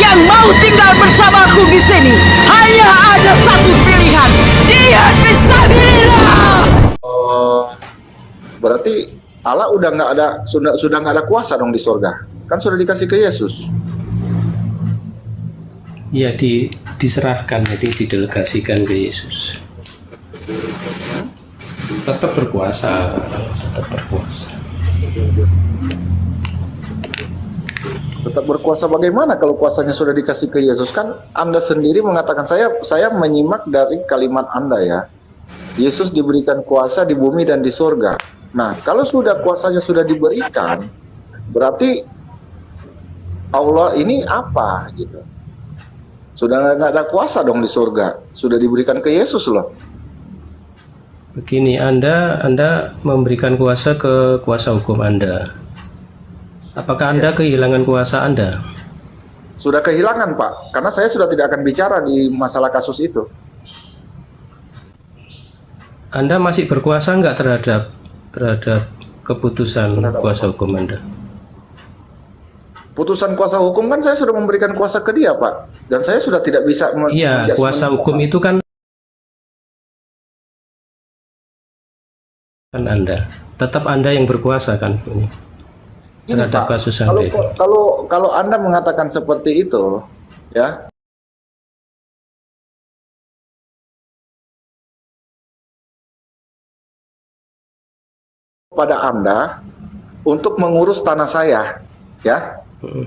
yang mau tinggal bersamaku di sini hanya ada satu pilihan. Dia fisabilillah. Oh, berarti Allah udah nggak ada, sudah nggak ada kuasa dong di surga. Kan sudah dikasih ke Yesus. Ya, diserahkan, jadi didelegasikan ke Yesus. Tetap berkuasa, tetap berkuasa. Tetap berkuasa bagaimana kalau kuasanya sudah dikasih ke Yesus? Kan Anda sendiri mengatakan, saya menyimak dari kalimat Anda ya. Yesus diberikan kuasa di bumi dan di surga. Nah, kalau sudah kuasanya sudah diberikan, berarti Allah ini apa gitu? Sudah nggak ada kuasa dong di surga. Sudah diberikan ke Yesus loh. Begini, Anda memberikan kuasa ke kuasa hukum Anda. Apakah Anda kehilangan kuasa Anda? Sudah kehilangan, Pak. Karena saya sudah tidak akan bicara di masalah kasus itu. Anda masih berkuasa nggak terhadap keputusan kuasa hukum Anda? Putusan kuasa hukum kan saya sudah memberikan kuasa ke dia, Pak. Dan saya sudah tidak bisa Iya, kuasa hukum itu kan Anda. Tetap Anda yang berkuasa kan ini. Ini, Terhadap Pak, kasus Anda itu. kalau Anda mengatakan seperti itu, ya, pada Anda untuk mengurus tanah saya, ya.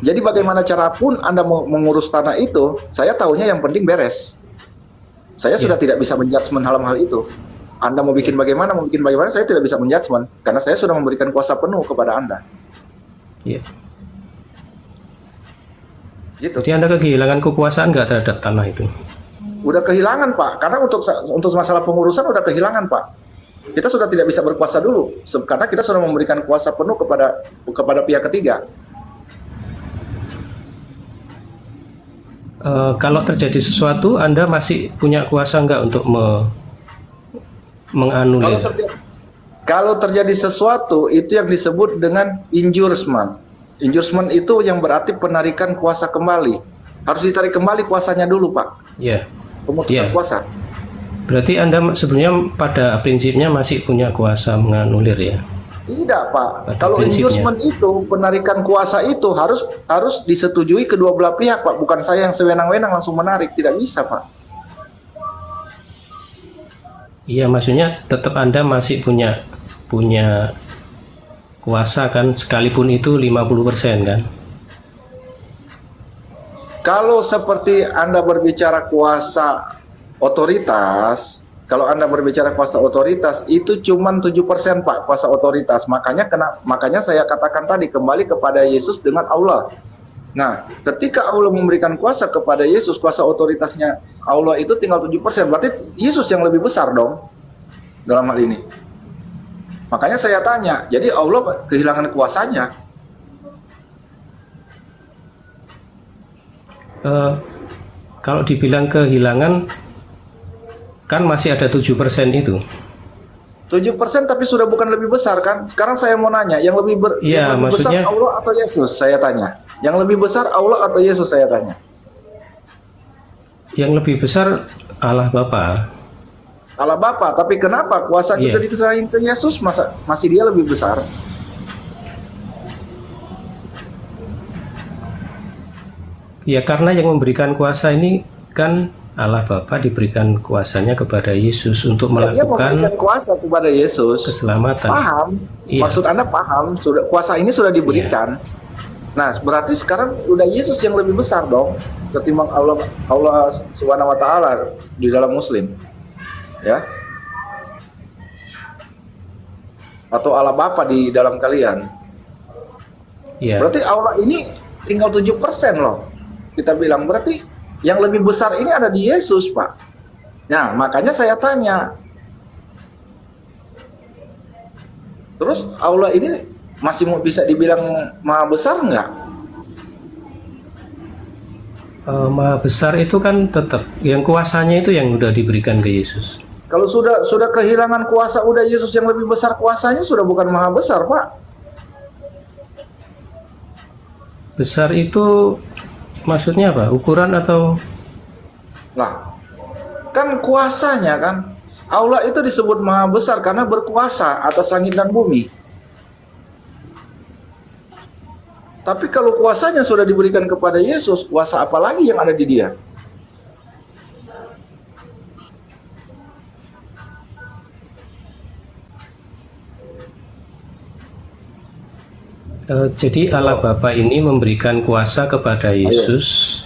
Jadi bagaimana carapun Anda mengurus tanah itu, saya tahunya yang penting beres. Saya sudah tidak bisa menjudgment hal-hal itu. Anda mau bikin bagaimana, saya tidak bisa menjudgment karena saya sudah memberikan kuasa penuh kepada Anda. Iya. Gitu. Jadi Anda kehilangan kekuasaan nggak terhadap tanah itu? Udah kehilangan, Pak, karena untuk masalah pengurusan udah kehilangan, Pak. Kita sudah tidak bisa berkuasa dulu karena kita sudah memberikan kuasa penuh kepada pihak ketiga. Kalau terjadi sesuatu, Anda masih punya kuasa nggak untuk menganulir? Kalau terjadi sesuatu, itu yang disebut dengan injurement. Injurement itu yang berarti penarikan kuasa kembali. Harus ditarik kembali kuasanya dulu, Pak. Ya. Pemutusan kuasa. Berarti Anda sebenarnya pada prinsipnya masih punya kuasa menganulir ya? Tidak, Pak. Pada Kalau prinsipnya. injurement itu, penarikan kuasa itu harus disetujui kedua belah pihak, Pak. Bukan saya yang sewenang-wenang langsung menarik. Tidak bisa, Pak. Iya, maksudnya tetap Anda masih punya kuasa kan, sekalipun itu 50% kan? Kalau seperti Anda berbicara kuasa otoritas, itu cuma 7%, Pak, kuasa otoritas. Makanya saya katakan tadi, kembali kepada Yesus dengan Allah. Nah, ketika Allah memberikan kuasa kepada Yesus, kuasa otoritasnya Allah itu tinggal 7%. Berarti Yesus yang lebih besar dong dalam hal ini. Makanya saya tanya, jadi Allah kehilangan kuasanya? Kalau dibilang kehilangan, kan masih ada 7% itu. 7% tapi sudah bukan lebih besar kan? Sekarang saya mau nanya, yang lebih maksudnya, besar Allah atau Yesus? Saya tanya. Yang lebih besar Allah atau Yesus? Saya tanya. Yang lebih besar Allah Bapa. Allah Bapa, tapi kenapa kuasa kita diserahin ke Yesus, masih dia lebih besar? Ya, karena yang memberikan kuasa ini kan Allah Bapa, diberikan kuasanya kepada Yesus untuk Dia melakukan memberikan kuasa kepada Yesus. keselamatan. Paham? Iya. Maksud Anda paham? Kuasa ini sudah diberikan. Nah, berarti sekarang udah Yesus yang lebih besar dong ketimbang Allah Subhanahu wa taala di dalam Muslim. Ya. Atau Allah Bapa di dalam kalian. Iya. Berarti Allah ini tinggal 7% loh. Kita bilang berarti yang lebih besar ini ada di Yesus, Pak. Nah, makanya saya tanya. Terus Allah ini masih bisa dibilang maha besar nggak? Maha besar itu kan tetap yang kuasanya itu yang udah diberikan ke Yesus. Kalau sudah kehilangan kuasa, udah Yesus yang lebih besar kuasanya, sudah bukan maha besar, Pak. Besar itu maksudnya apa? Ukuran atau Nah, kan kuasanya kan. Allah itu disebut maha besar karena berkuasa atas langit dan bumi. Tapi kalau kuasanya sudah diberikan kepada Yesus, kuasa apa lagi yang ada di dia? jadi Allah Bapa ini memberikan kuasa kepada Yesus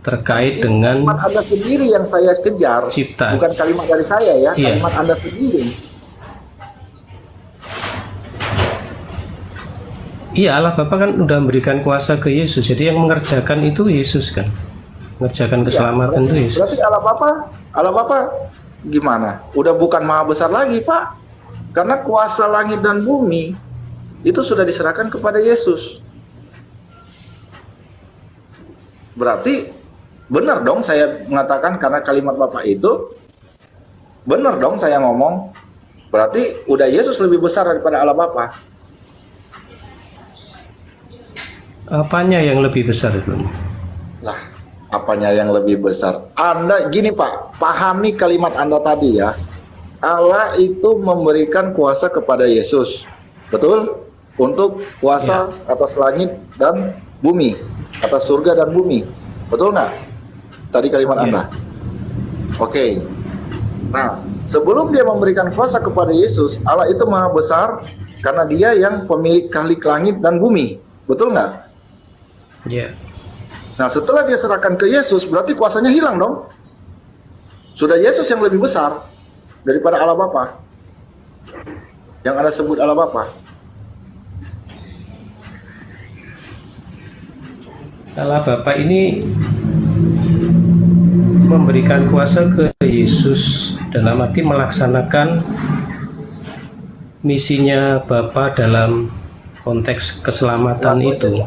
terkait dengan kalimat Anda sendiri yang saya kejar, ciptaan. bukan kalimat dari saya ya, Iya. kalimat Anda sendiri. Iya, Allah Bapa kan udah memberikan kuasa ke Yesus. Jadi yang mengerjakan itu Yesus kan. Mengerjakan keselamatan itu Yesus. Berarti Allah Bapa gimana? Udah bukan maha besar lagi, Pak. Karena kuasa langit dan bumi itu sudah diserahkan kepada Yesus. Berarti benar dong saya mengatakan karena kalimat Bapak itu benar dong saya ngomong. Berarti udah Yesus lebih besar daripada Allah Bapa. Apanya yang lebih besar itu? Lah, apanya yang lebih besar? Anda gini Pak, pahami kalimat Anda tadi ya. Allah itu memberikan kuasa kepada Yesus, betul? Untuk kuasa atas langit dan bumi, atas surga dan bumi, betul nggak? Tadi kalimat Anda. Oke. Nah, sebelum dia memberikan kuasa kepada Yesus, Allah itu maha besar karena dia yang pemilik khalik langit dan bumi, betul nggak? Ya. Nah, setelah dia serahkan ke Yesus, berarti kuasanya hilang dong. Sudah Yesus yang lebih besar daripada Allah Bapa. Yang Anda sebut Allah Bapa. Allah Bapa ini memberikan kuasa ke Yesus dalam arti melaksanakan misinya Bapa dalam konteks keselamatan itu.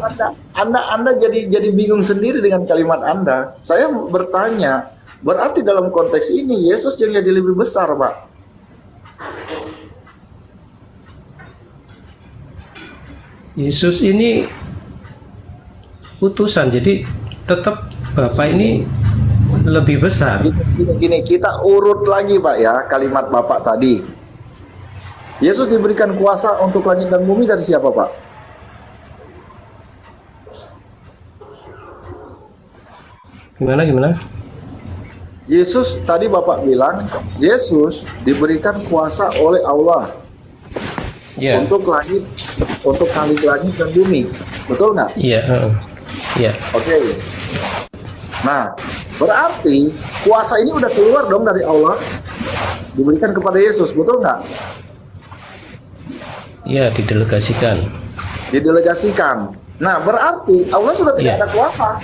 Anda jadi bingung sendiri dengan kalimat Anda. Saya bertanya, berarti dalam konteks ini Yesus yang jadi lebih besar, Pak. Yesus ini utusan, jadi tetap Bapak ini lebih besar. Gini, kita urut lagi, Pak ya, kalimat Bapak tadi. Yesus diberikan kuasa untuk langit dan bumi dari siapa, Pak? Gimana? Yesus, tadi Bapak bilang, Yesus diberikan kuasa oleh Allah untuk langit, untuk khalik langit dan bumi. Betul nggak? Iya. Iya. Oke. Nah, berarti kuasa ini udah keluar dong dari Allah, diberikan kepada Yesus, betul nggak? Iya, didelegasikan. Didelegasikan. Nah, berarti Allah sudah tidak ada kuasa.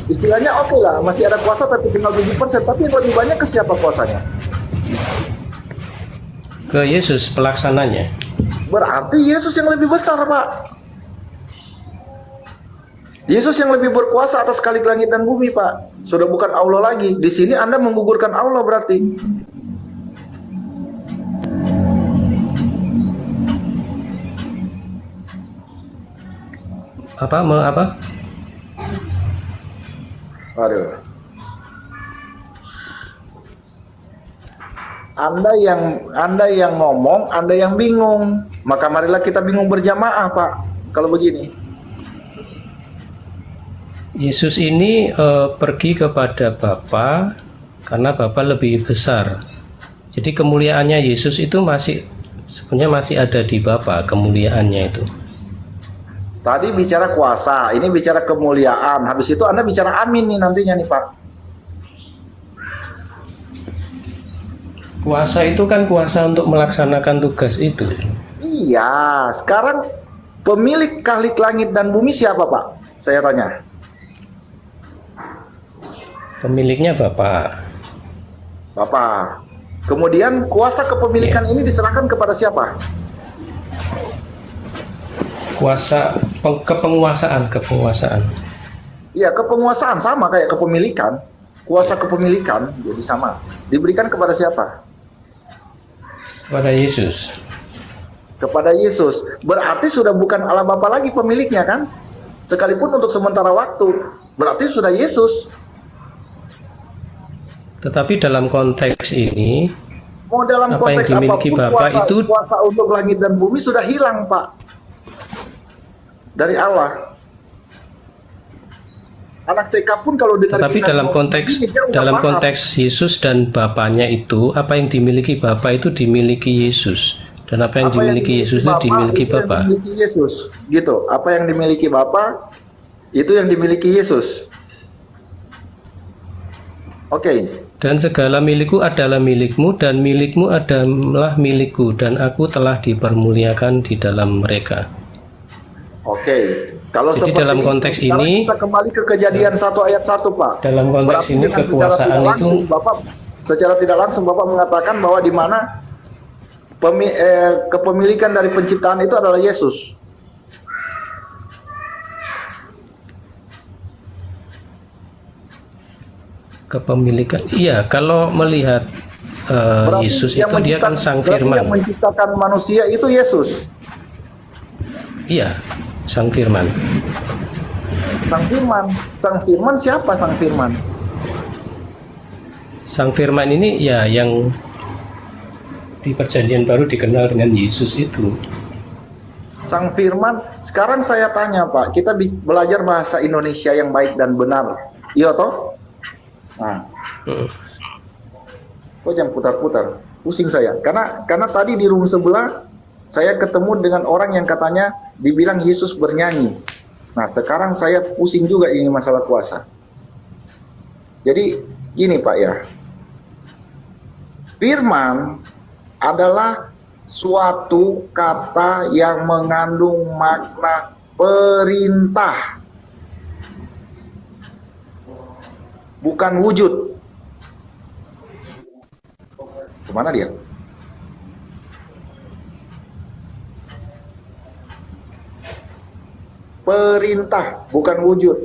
Istilahnya oke lah, masih ada kuasa tapi tinggal 7%, tapi yang lebih banyak ke siapa kuasanya? Ke Yesus pelaksananya. Berarti Yesus yang lebih besar, Pak. Yesus yang lebih berkuasa atas khalik langit dan bumi, Pak. Sudah bukan Allah lagi. Di sini Anda menggugurkan Allah berarti. Apa? Aduh. Anda yang ngomong, Anda yang bingung. Maka marilah kita bingung berjamaah, Pak. Kalau begini. Yesus ini pergi kepada Bapa karena Bapa lebih besar. Jadi kemuliaannya Yesus itu sebenarnya masih ada di Bapa, kemuliaannya itu. Tadi bicara kuasa, ini bicara kemuliaan. Habis itu Anda bicara amin nih nantinya nih, Pak. Kuasa itu kan kuasa untuk melaksanakan tugas itu. Iya, sekarang pemilik khalik langit dan bumi siapa, Pak? Saya tanya. Pemiliknya Bapa. Bapak. Kemudian kuasa kepemilikan ini diserahkan kepada siapa? Kuasa kepenguasaan. Iya, kepenguasaan sama kayak kepemilikan. Kuasa kepemilikan jadi sama. Diberikan kepada siapa? Kepada Yesus. kepada Yesus. Berarti sudah bukan Allah Bapa lagi pemiliknya kan? Sekalipun untuk sementara waktu, berarti sudah Yesus. Tetapi dalam konteks ini, Mau dalam apa yang konteks dimiliki apapun, Bapa itu kuasa untuk langit dan bumi sudah hilang, Pak, dari Allah. Anak TK pun kalau dengar tetapi kita dalam ngomong konteks begini, dia udah dalam paham. konteks Yesus dan Bapaknya itu, apa yang dimiliki Bapa itu dimiliki Yesus, dan apa yang dimiliki Yesus itu Bapa, dimiliki itu yang Bapa. dimiliki Yesus, gitu. Apa yang dimiliki Bapa itu yang dimiliki Yesus. Oke. Dan segala milikku adalah milikmu, dan milikmu adalah milikku, dan aku telah dipermuliakan di dalam mereka. Oke. Kalau Jadi seperti dalam konteks itu, sekarang ini, kita kembali ke Kejadian 1 ayat 1, Pak. dalam konteks Berarti ini dengan secara kekuasaan tidak itu langsung Bapak mengatakan bahwa di mana kepemilikan dari penciptaan itu adalah Yesus. kepemilikan. Iya, kalau melihat Berarti Yesus yang itu dia kan sang berarti yang firman. menciptakan manusia itu Yesus. Iya, sang firman. Sang firman siapa sang firman? Sang firman ini ya yang di perjanjian baru dikenal dengan Yesus itu. Sang firman, sekarang saya tanya Pak, kita belajar bahasa Indonesia yang baik dan benar. Iya toh? Nah, kok jangan putar-putar, pusing saya. Karena tadi di room sebelah saya ketemu dengan orang yang katanya dibilang Yesus bernyanyi. Nah, sekarang saya pusing juga ini masalah kuasa. Jadi gini Pak ya, firman adalah suatu kata yang mengandung makna perintah, bukan wujud. Kemana dia? Perintah, bukan wujud.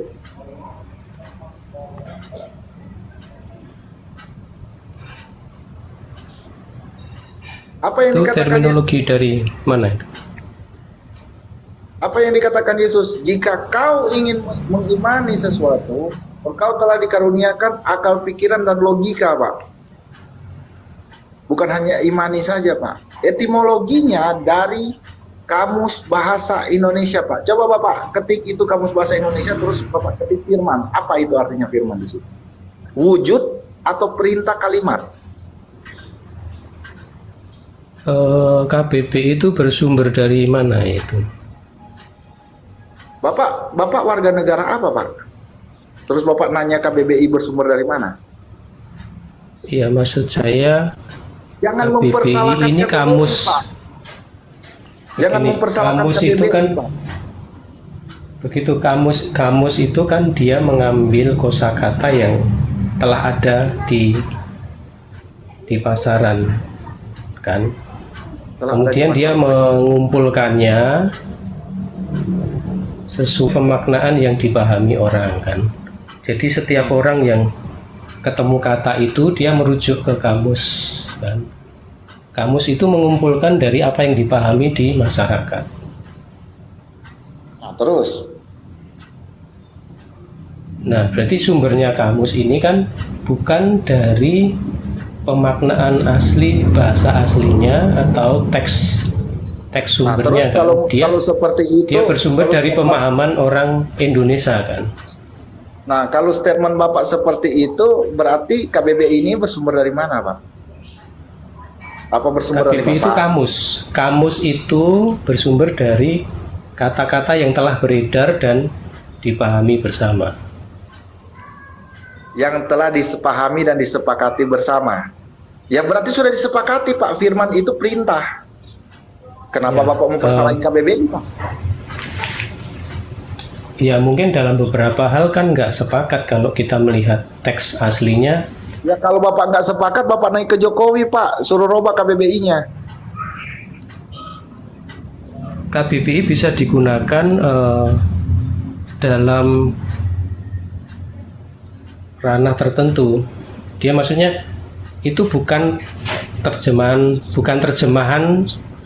Apa yang Itu dikatakan terminologi Yesus? dari mana? Apa yang dikatakan Yesus? Jika kau ingin mengimani sesuatu, engkau telah dikaruniakan akal pikiran dan logika, Pak. Bukan hanya imani saja, Pak. Etimologinya dari Kamus Bahasa Indonesia, Pak. Coba Bapak ketik itu Kamus Bahasa Indonesia, terus Bapak ketik firman. Apa itu artinya firman di situ? Wujud atau perintah kalimat? KBB itu bersumber dari mana itu? Bapak warga negara apa, Pak? Terus Bapak nanya KBBI bersumber dari mana? Iya, maksud saya Jangan KBBI mempersalahkan ini KBBI, kamus. Pak. Jangan Begini, mempersalahkan kamus KBBI, itu kan Pak. begitu, kamus itu kan dia mengambil kosakata yang telah ada di pasaran, kan? Kemudian dia mengumpulkannya sesuai pemaknaan yang dipahami orang, kan? Jadi setiap orang yang ketemu kata itu dia merujuk ke kamus, kan? Kamus itu mengumpulkan dari apa yang dipahami di masyarakat. Nah, terus? Nah, berarti sumbernya kamus ini kan bukan dari pemaknaan asli bahasa aslinya atau teks sumbernya, terus kan? kalau seperti itu, dia bersumber dari Bapak, pemahaman orang Indonesia, kan? Nah, kalau statement Bapak seperti itu, berarti KBBI ini bersumber dari mana, Pak? Apa bersumber dari KBBI itu Bapak? kamus itu bersumber dari kata-kata yang telah beredar dan dipahami bersama. Yang telah disepahami dan disepakati bersama. Ya berarti sudah disepakati, Pak. Firman itu perintah. Kenapa Ya, Bapak mempersalahin KBBI, Pak? Ya mungkin dalam beberapa hal kan nggak sepakat kalau kita melihat teks aslinya. Ya kalau Bapak nggak sepakat, Bapak naik ke Jokowi, Pak. Suruh robah KBBI-nya. KBBI bisa digunakan dalam ranah tertentu. Dia maksudnya itu bukan terjemahan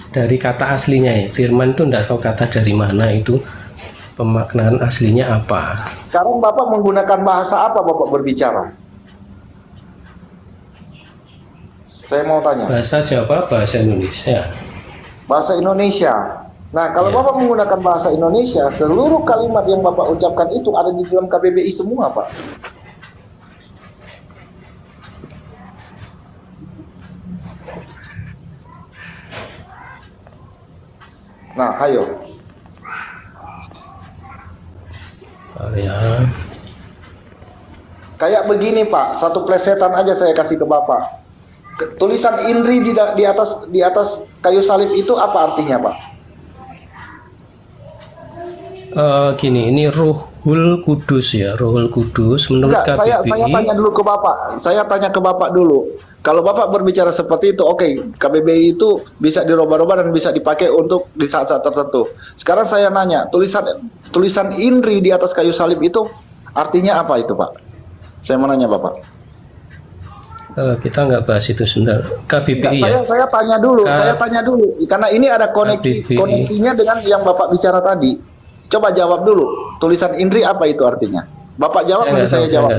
dari kata aslinya ya. Firman itu enggak tahu kata dari mana itu, pemaknaan aslinya apa. Sekarang Bapak menggunakan bahasa apa Bapak berbicara? Saya mau tanya. Bahasa Jawa, bahasa Indonesia. Bahasa Indonesia. Nah, kalau Ya. Bapak menggunakan bahasa Indonesia, seluruh kalimat yang Bapak ucapkan itu ada di dalam KBBI semua, Pak. Nah, ayo. Ya. Kayak begini, Pak. Satu plesetan aja saya kasih ke Bapak. Tulisan Indri di atas kayu salib itu apa artinya, Pak? Gini, ini Ruhul Kudus ya, Ruhul Kudus menurut Enggak, saya KBBI. tanya dulu ke Bapak. Saya tanya ke Bapak dulu. Kalau Bapak berbicara seperti itu, oke, KBBI itu bisa dirubah-rubah dan bisa dipakai untuk di saat-saat tertentu. Sekarang saya nanya, tulisan Indri di atas kayu salib itu artinya apa itu, Pak? Saya mau nanya Bapak. Kita nggak bahas itu sebentar. KBBI Enggak, ya. saya tanya dulu karena ini ada KBBI. koneksinya dengan yang Bapak bicara tadi. Coba jawab dulu. Tulisan Indri apa itu artinya? Bapak jawab nanti saya jawab.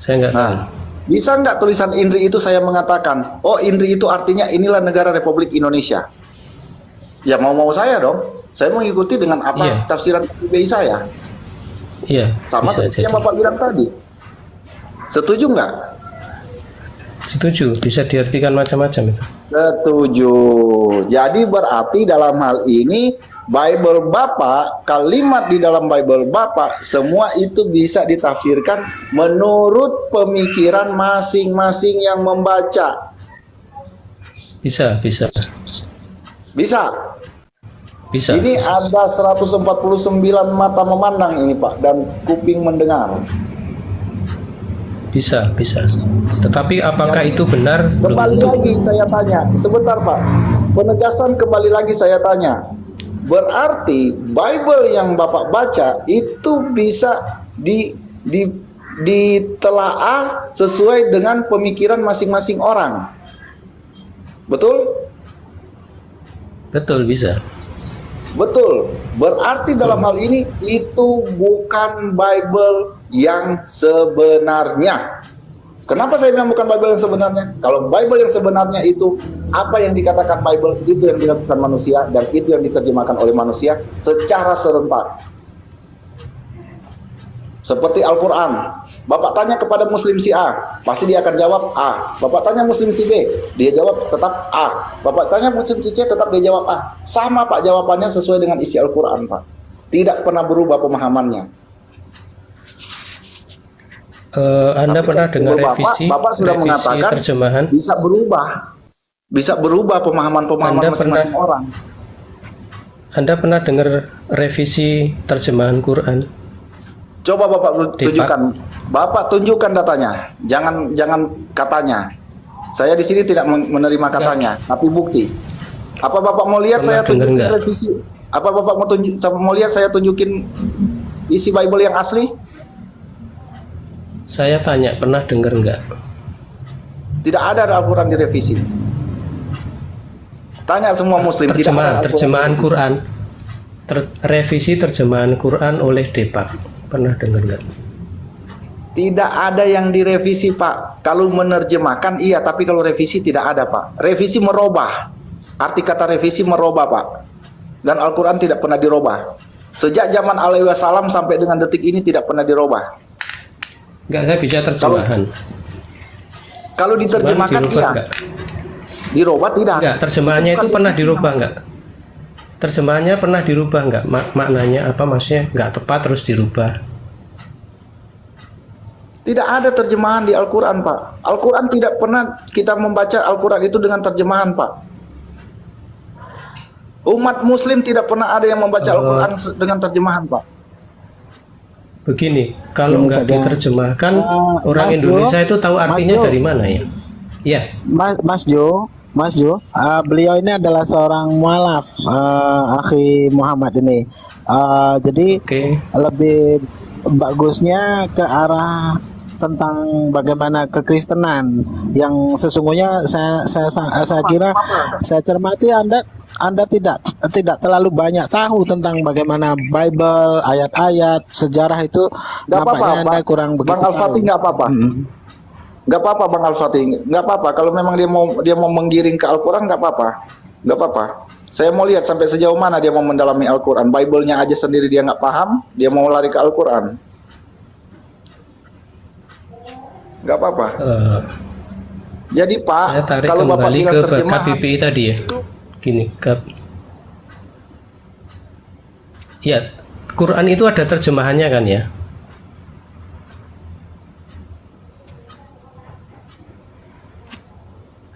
Saya nggak tahu. Nah, bisa nggak tulisan Indri itu saya mengatakan, oh Indri itu artinya inilah negara Republik Indonesia? Ya mau saya dong. Saya mengikuti dengan apa Iya. tafsiran KBBI saya. Iya. Sama bisa seperti jadi. yang Bapak bilang tadi. Setuju nggak? Setuju. Bisa diartikan macam-macam itu. Setuju. Jadi berarti dalam hal ini Bible Bapak, kalimat di dalam Bible Bapak, semua itu bisa ditafsirkan menurut pemikiran masing-masing yang membaca. Bisa. Bisa. Bisa. Ini ada 149 mata memandang ini Pak, dan kuping mendengar. Bisa. Tetapi apakah Jadi, itu benar? Kembali Belum tentu. lagi saya tanya, sebentar Pak. Penegasan kembali lagi saya tanya. Berarti Bible yang Bapak baca itu bisa ditelaah sesuai dengan pemikiran masing-masing orang. Betul? Betul, bisa. Betul. Berarti dalam hal ini itu bukan Bible yang sebenarnya. Kenapa saya bilang bukan Bible yang sebenarnya? Kalau Bible yang sebenarnya itu apa yang dikatakan Bible itu yang dilakukan manusia dan itu yang diterjemahkan oleh manusia secara serentak. Seperti Al-Quran. Bapak tanya kepada Muslim si A, pasti dia akan jawab A. Bapak tanya Muslim si B, dia jawab tetap A. Bapak tanya Muslim si C, tetap dia jawab A. Sama Pak jawabannya sesuai dengan isi Al-Quran Pak. Tidak pernah berubah pemahamannya. Anda Tapi pernah dengar Bapak sudah mengatakan terjemahan? bisa berubah pemahaman masing-masing orang. Anda pernah dengar revisi terjemahan Quran? Coba Bapak tunjukkan. Bapak tunjukkan datanya. Jangan katanya. Saya di sini tidak menerima katanya, tapi bukti. Apa Bapak mau lihat Pernah saya tunjukin dengar nggak? revisi? Apa Bapak mau lihat saya tunjukin isi Bible yang asli? Saya tanya, pernah dengar nggak? Tidak ada Al-Quran direvisi. Tanya semua Muslim. Tidak ada Terjemahan Quran, revisi terjemahan Quran oleh Depak. Pernah dengar nggak? Tidak ada yang direvisi Pak. Kalau menerjemahkan iya, tapi kalau revisi tidak ada Pak. Revisi merubah. Arti kata revisi merubah Pak. Dan Al-Quran tidak pernah dirubah. Sejak zaman alaihi wasallam sampai dengan detik ini tidak pernah dirubah. Nggak, saya bisa terjemahan. Kalau diterjemahkan Dirubah iya. nggak? Dirubah tidak. Nggak, terjemahannya itu pernah dirubah nggak? Terjemahannya pernah dirubah nggak? Maknanya apa, maksudnya nggak tepat terus dirubah? Tidak ada terjemahan di Al-Quran Pak. Al-Quran tidak pernah kita membaca Al-Quran itu dengan terjemahan Pak. Umat Muslim tidak pernah ada yang membaca Al-Quran dengan terjemahan Pak. Begini, kalau nggak diterjemahkan, orang Mas Indonesia Jo, itu tahu artinya Mas Jo. dari mana ya? Ya, Mas Jo, beliau ini adalah seorang mualaf, akhi Muhammad ini. Jadi oke. lebih bagusnya ke arah tentang bagaimana kekristenan yang sesungguhnya saya kira saya cermati Anda Anda tidak terlalu banyak tahu tentang bagaimana Bible, ayat-ayat, sejarah itu. Nggak apa-apa, Nampaknya Anda kurang begitu Bang Al-Fatih, tahu. nggak apa-apa. Nggak apa-apa, Bang Al-Fatih. Nggak apa-apa. Kalau memang dia mau menggiring ke Al-Quran, nggak apa-apa. Nggak apa-apa. Saya mau lihat sampai sejauh mana dia mau mendalami Al-Quran. Bible-nya aja sendiri dia nggak paham, dia mau lari ke Al-Quran. Nggak apa-apa. Jadi Pak, Saya tarik kalau Bapak kembali bilang ke terjemahan, KBBI tadi ya. Gini, ya, Quran itu ada terjemahannya kan ya?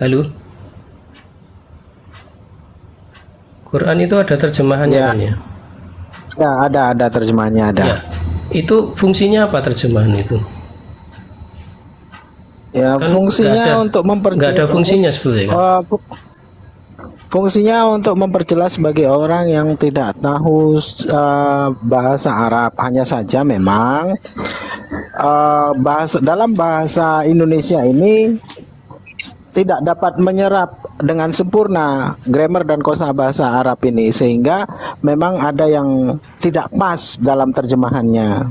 Halo? Quran itu ada terjemahannya Ya. kan ya? Ya, ada terjemahannya ada. Ya. Itu fungsinya apa terjemahan itu? Ya, Kan fungsinya nggak ada- untuk nggak ada fungsinya sebetulnya kan? Fungsinya untuk memperjelas bagi orang yang tidak tahu bahasa Arab. Hanya saja memang dalam bahasa Indonesia ini tidak dapat menyerap dengan sempurna grammar dan kosakata Arab ini, sehingga memang ada yang tidak pas dalam terjemahannya.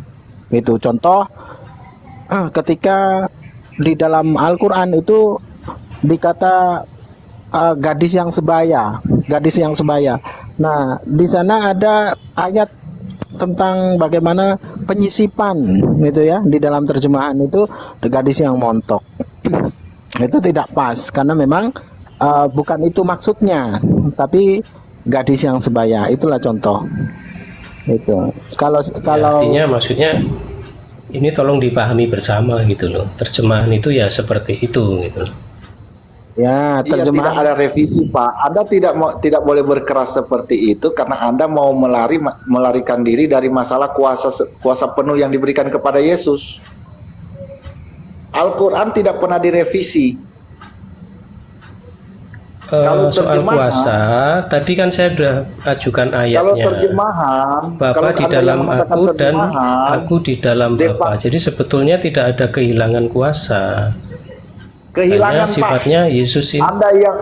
Itu contoh ketika di dalam Al-Quran itu dikata gadis yang sebaya. Nah, di sana ada ayat tentang bagaimana penyisipan gitu ya, di dalam terjemahan itu gadis yang montok. Itu tidak pas karena memang bukan itu maksudnya, tapi gadis yang sebaya. Itulah contoh. Itu. Kalau Ya, artinya maksudnya ini tolong dipahami bersama gitu loh. Terjemahan itu ya seperti itu gitu loh. ya iya, tidak terjemahan ada revisi Pak. Anda tidak boleh berkeras seperti itu karena Anda mau melarikan diri dari masalah kuasa penuh yang diberikan kepada Yesus. Al-Quran tidak pernah direvisi. Kalau Soal terjemahan- kuasa, tadi kan saya sudah ajukan ayatnya. Kalau terjemahan, Bapa kalau di Anda dalam yang mengatakan aku dan terjemahan, aku di dalam Depa- Bapa. Jadi sebetulnya tidak ada kehilangan kuasa. kehilangan Hanya Pak. sifatnya Yesus ini.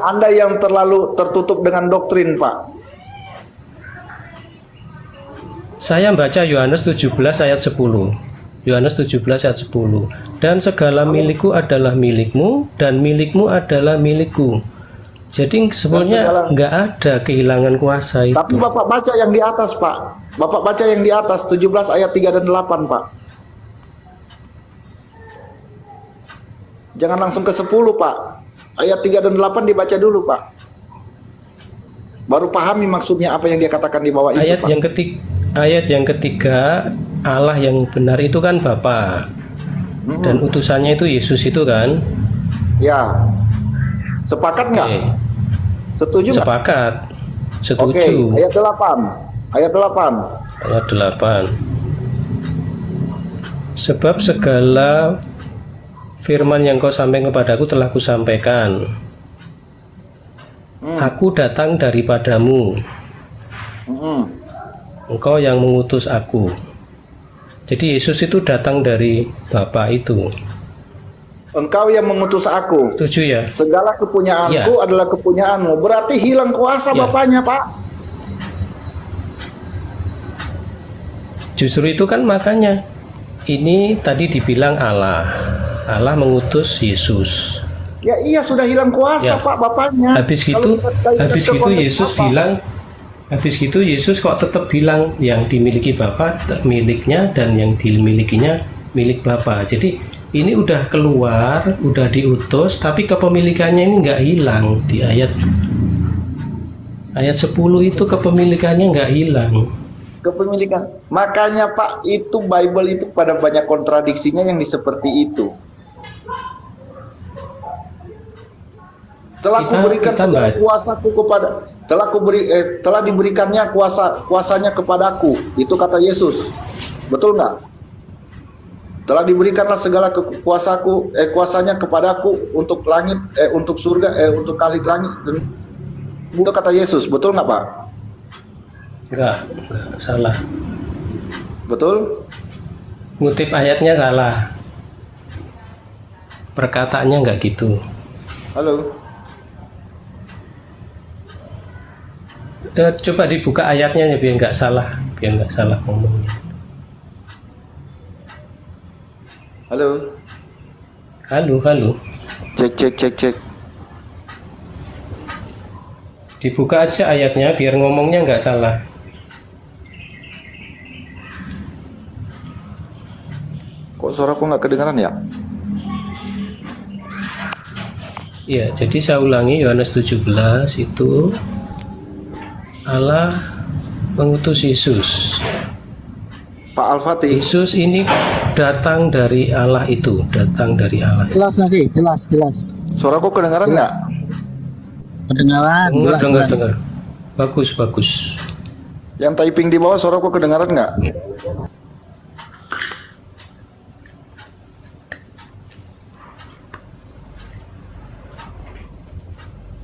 Anda yang terlalu tertutup dengan doktrin Pak. Saya baca Yohanes 17 ayat 10. Yohanes 17 ayat 10. Dan segala milikku adalah milikmu dan milikmu adalah milikku. Jadi sebenarnya segala- nggak ada kehilangan kuasa itu. Tapi Bapak baca yang di atas Pak. Bapak baca yang di atas 17 ayat 3 dan 8 Pak. Jangan langsung ke 10 Pak. Ayat 3 dan 8 dibaca dulu Pak. Baru pahami maksudnya apa yang dia katakan di bawah itu Ayat Pak. yang ketiga, Allah yang benar itu kan Bapa. Dan utusannya itu Yesus itu kan. Ya. Sepakat nggak? Oke. Setuju nggak? Sepakat. Oke, Setuju. ayat 8. Ayat 8. Ayat 8. Sebab segala firman yang kau sampaikan kepadaku telah kusampaikan. Aku datang daripadamu. Engkau yang mengutus aku. Jadi Yesus itu datang dari Bapa itu. Engkau yang mengutus aku. Setuju ya? Segala kepunyaanku Ya. adalah kepunyaanmu. Berarti hilang kuasa Ya. bapaknya, Pak. Justru itu kan makanya ini tadi dibilang Allah. Allah mengutus Yesus. Ya iya sudah hilang kuasa, Ya. Pak, bapaknya. Habis Kalau gitu, kita kaitkan habis ke gitu konteks Yesus Bapak. bilang, habis gitu Yesus kok tetap bilang yang dimiliki Bapa miliknya dan yang dimilikinya milik Bapa. Jadi ini udah keluar, udah diutus, tapi kepemilikannya ini nggak hilang di ayat 10 itu kepemilikannya nggak hilang. Kepemilikan. Makanya Pak, itu Bible itu pada banyak kontradiksinya yang seperti itu. Telah kuberikan kita segala baca. kuasaku kepada telah diberikannya kuasanya kepadaku. Itu kata Yesus. Betul nggak? Telah diberikanlah segala kuasanya kepadaku untuk langit, untuk surga, untuk kalik langit. Itu kata Yesus. Betul nggak Pak? Nggak salah. Betul? Ngutip ayatnya salah. Perkataannya nggak gitu. Halo. Coba dibuka ayatnya ya, biar nggak salah ngomongnya. Halo. Halo. Cek. Dibuka aja ayatnya biar ngomongnya nggak salah. Kok suaraku nggak kedengaran ya? Ya, jadi saya ulangi, Yohanes 17 itu Allah mengutus Yesus. Pak Al-Fatih. Yesus ini datang dari Allah itu, datang dari Allah. Jelas lagi, jelas. Suaraku kedengaran nggak? Kedengaran, Dengar. jelas. Bagus. Yang typing di bawah suaraku kedengaran nggak?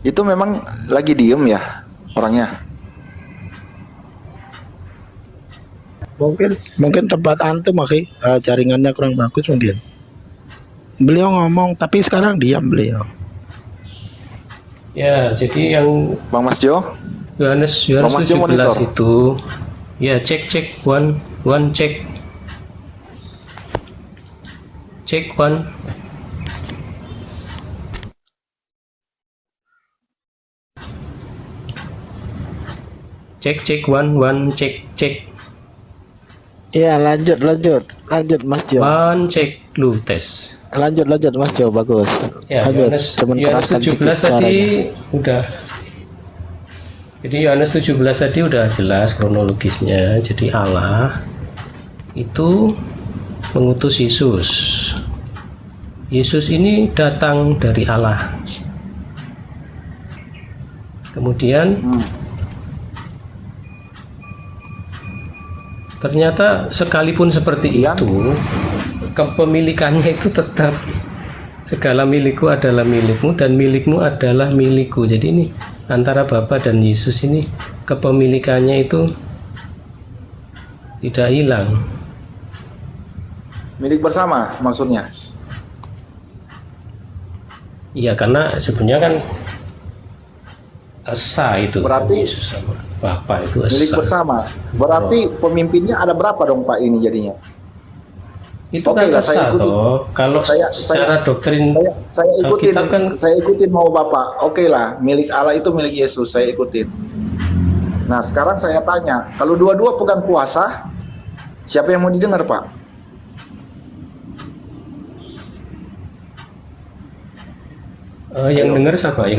Itu memang lagi diem ya orangnya. Mungkin tempat antum jaringannya kurang bagus mungkin. Beliau ngomong tapi sekarang diam beliau. Ya, jadi yang Bang Mas Jo, Yohanes Bang Mas Jo 17 monitor. itu, ya cek one cek one. Cek one cek. Iya, lanjut Mas Jo. One cek lu tes. Lanjut Mas Jo, bagus. Ya, Lanjut. Cuman Yohanes keraskan 17 sedikit tadi suaranya. udah. Jadi Yohanes 17 tadi udah jelas kronologisnya. Jadi Allah itu mengutus Yesus. Yesus ini datang dari Allah. Kemudian ternyata sekalipun seperti itu, kepemilikannya itu tetap segala milikku adalah milikmu dan milikmu adalah milikku. Jadi ini antara Bapa dan Yesus ini kepemilikannya itu tidak hilang. Milik bersama maksudnya. Iya, karena sebenarnya kan esa itu. Berarti Yesus sama Bapa itu esa. milik bersama. Berarti pemimpinnya ada berapa dong Pak ini jadinya? Itu Oke kan lah, saya esa ikuti. toh. Kalau secara doktrin Saya ikutin, Alkitab kan saya ikutin mau Bapak. Oke lah, milik Allah itu milik Yesus, saya ikutin. Nah sekarang saya tanya, kalau dua-dua pegang kuasa, siapa yang mau didengar Pak? yang Ayo. dengar siapa?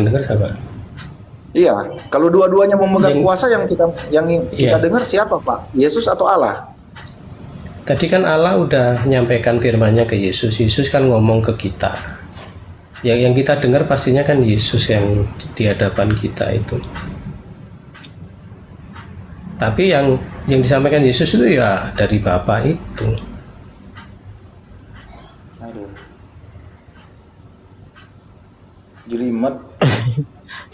Iya, kalau dua-duanya memegang Yang- kuasa yang kita Iya. dengar siapa Pak? Yesus atau Allah? Tadi kan Allah udah menyampaikan firman-Nya ke Yesus. Yesus kan ngomong ke kita. Yang kita dengar pastinya kan Yesus yang di hadapan kita itu. Tapi yang disampaikan Yesus itu ya dari Bapa itu. Jelimet.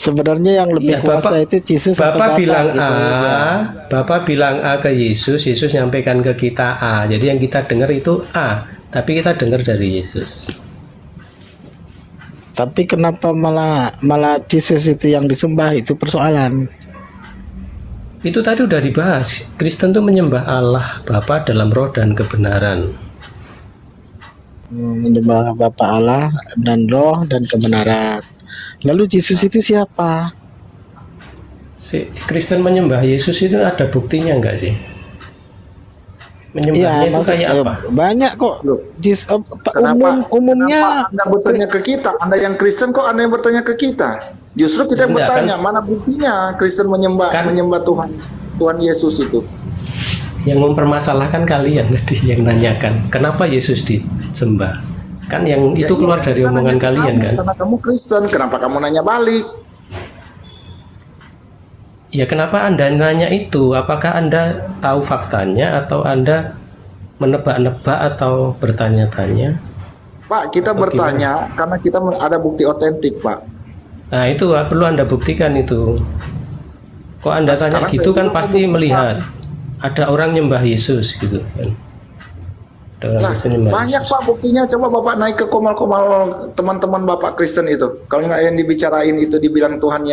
Sebenarnya yang lebih Iya, kuasa itu Yesus atau Bapak bilang gitu A, aja. Bapak bilang A ke Yesus, Yesus nyampaikan ke kita A. Jadi yang kita dengar itu A, tapi kita dengar dari Yesus. Tapi kenapa malah Yesus itu yang disembah, itu persoalan. Itu tadi udah dibahas. Kristen tuh menyembah Allah Bapa dalam roh dan kebenaran. Menyembah Bapa Allah dan Roh dan kebenaran. Lalu Yesus itu siapa? Si Kristen menyembah Yesus itu ada buktinya enggak sih? Menyembahnya itu maksud- kayak apa? Banyak kok. Loh, Umumnya Kenapa Anda bertanya ke kita? Anda yang Kristen kok Anda yang bertanya ke kita? Justru kita yang Enggak, bertanya, mana buktinya Kristen menyembah Kan- Tuhan Yesus itu? Yang mempermasalahkan kalian tadi yang nanyakan, kenapa Yesus disembah? Kan yang itu keluar iya, dari kita omongan nanya ke kalian kamu, kan? Karena kamu Kristen, kenapa kamu nanya balik? Ya kenapa Anda nanya itu? Apakah Anda tahu faktanya atau Anda menebak-nebak atau bertanya-tanya? Pak, kita Atau bertanya karena kita ada bukti otentik, Pak. Nah itu perlu Anda buktikan itu. Kok Anda Nah, tanya sekarang gitu saya kan belum pasti membuktikan. melihat ada orang nyembah Yesus gitu kan. Ada orang Nah, Kristen nyembah banyak Yesus. Pak buktinya. Coba Bapak naik ke komal-komal teman-teman Bapak Kristen itu. Kalau nggak yang dibicarain itu dibilang Tuhan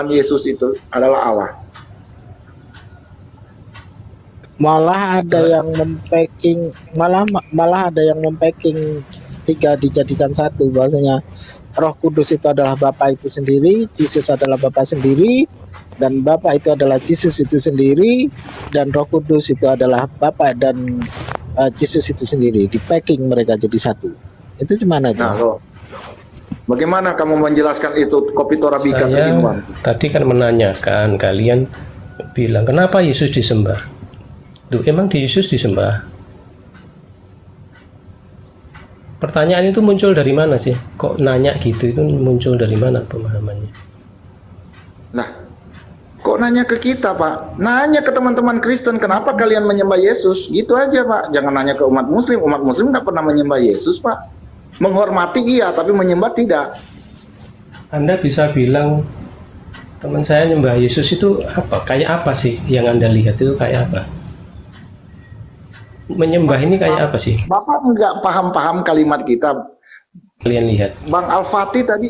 Yesus itu adalah Allah. Malah ada yang mempacking, malah ada yang mempacking tiga dijadikan satu, bahwasanya Roh Kudus itu adalah Bapa itu sendiri, Yesus adalah Bapa sendiri, dan Bapa itu adalah Yesus itu sendiri, dan Roh Kudus itu adalah Bapa dan Yesus itu sendiri. Di packing mereka jadi satu. Itu gimana itu? Nah, loh. Bagaimana kamu menjelaskan itu kopi Torabika Saya Triinwan? tadi kan menanyakan, kalian bilang kenapa Yesus disembah? Duh, emang di Yesus disembah? Pertanyaan itu muncul dari mana sih? Kok nanya gitu, itu muncul dari mana pemahamannya? Nah, kok nanya ke kita, Pak? Nanya ke teman-teman Kristen, kenapa kalian menyembah Yesus? Gitu aja, Pak. Jangan nanya ke umat Muslim. Umat Muslim nggak pernah menyembah Yesus, Pak. Menghormati iya, tapi menyembah tidak. Anda bisa bilang teman saya nyembah Yesus itu apa? Kayak apa sih yang Anda lihat itu kayak apa? Menyembah ini kayak apa sih? Bapak nggak paham-paham kalimat kita. Kalian lihat. Bang Al-Fatih tadi,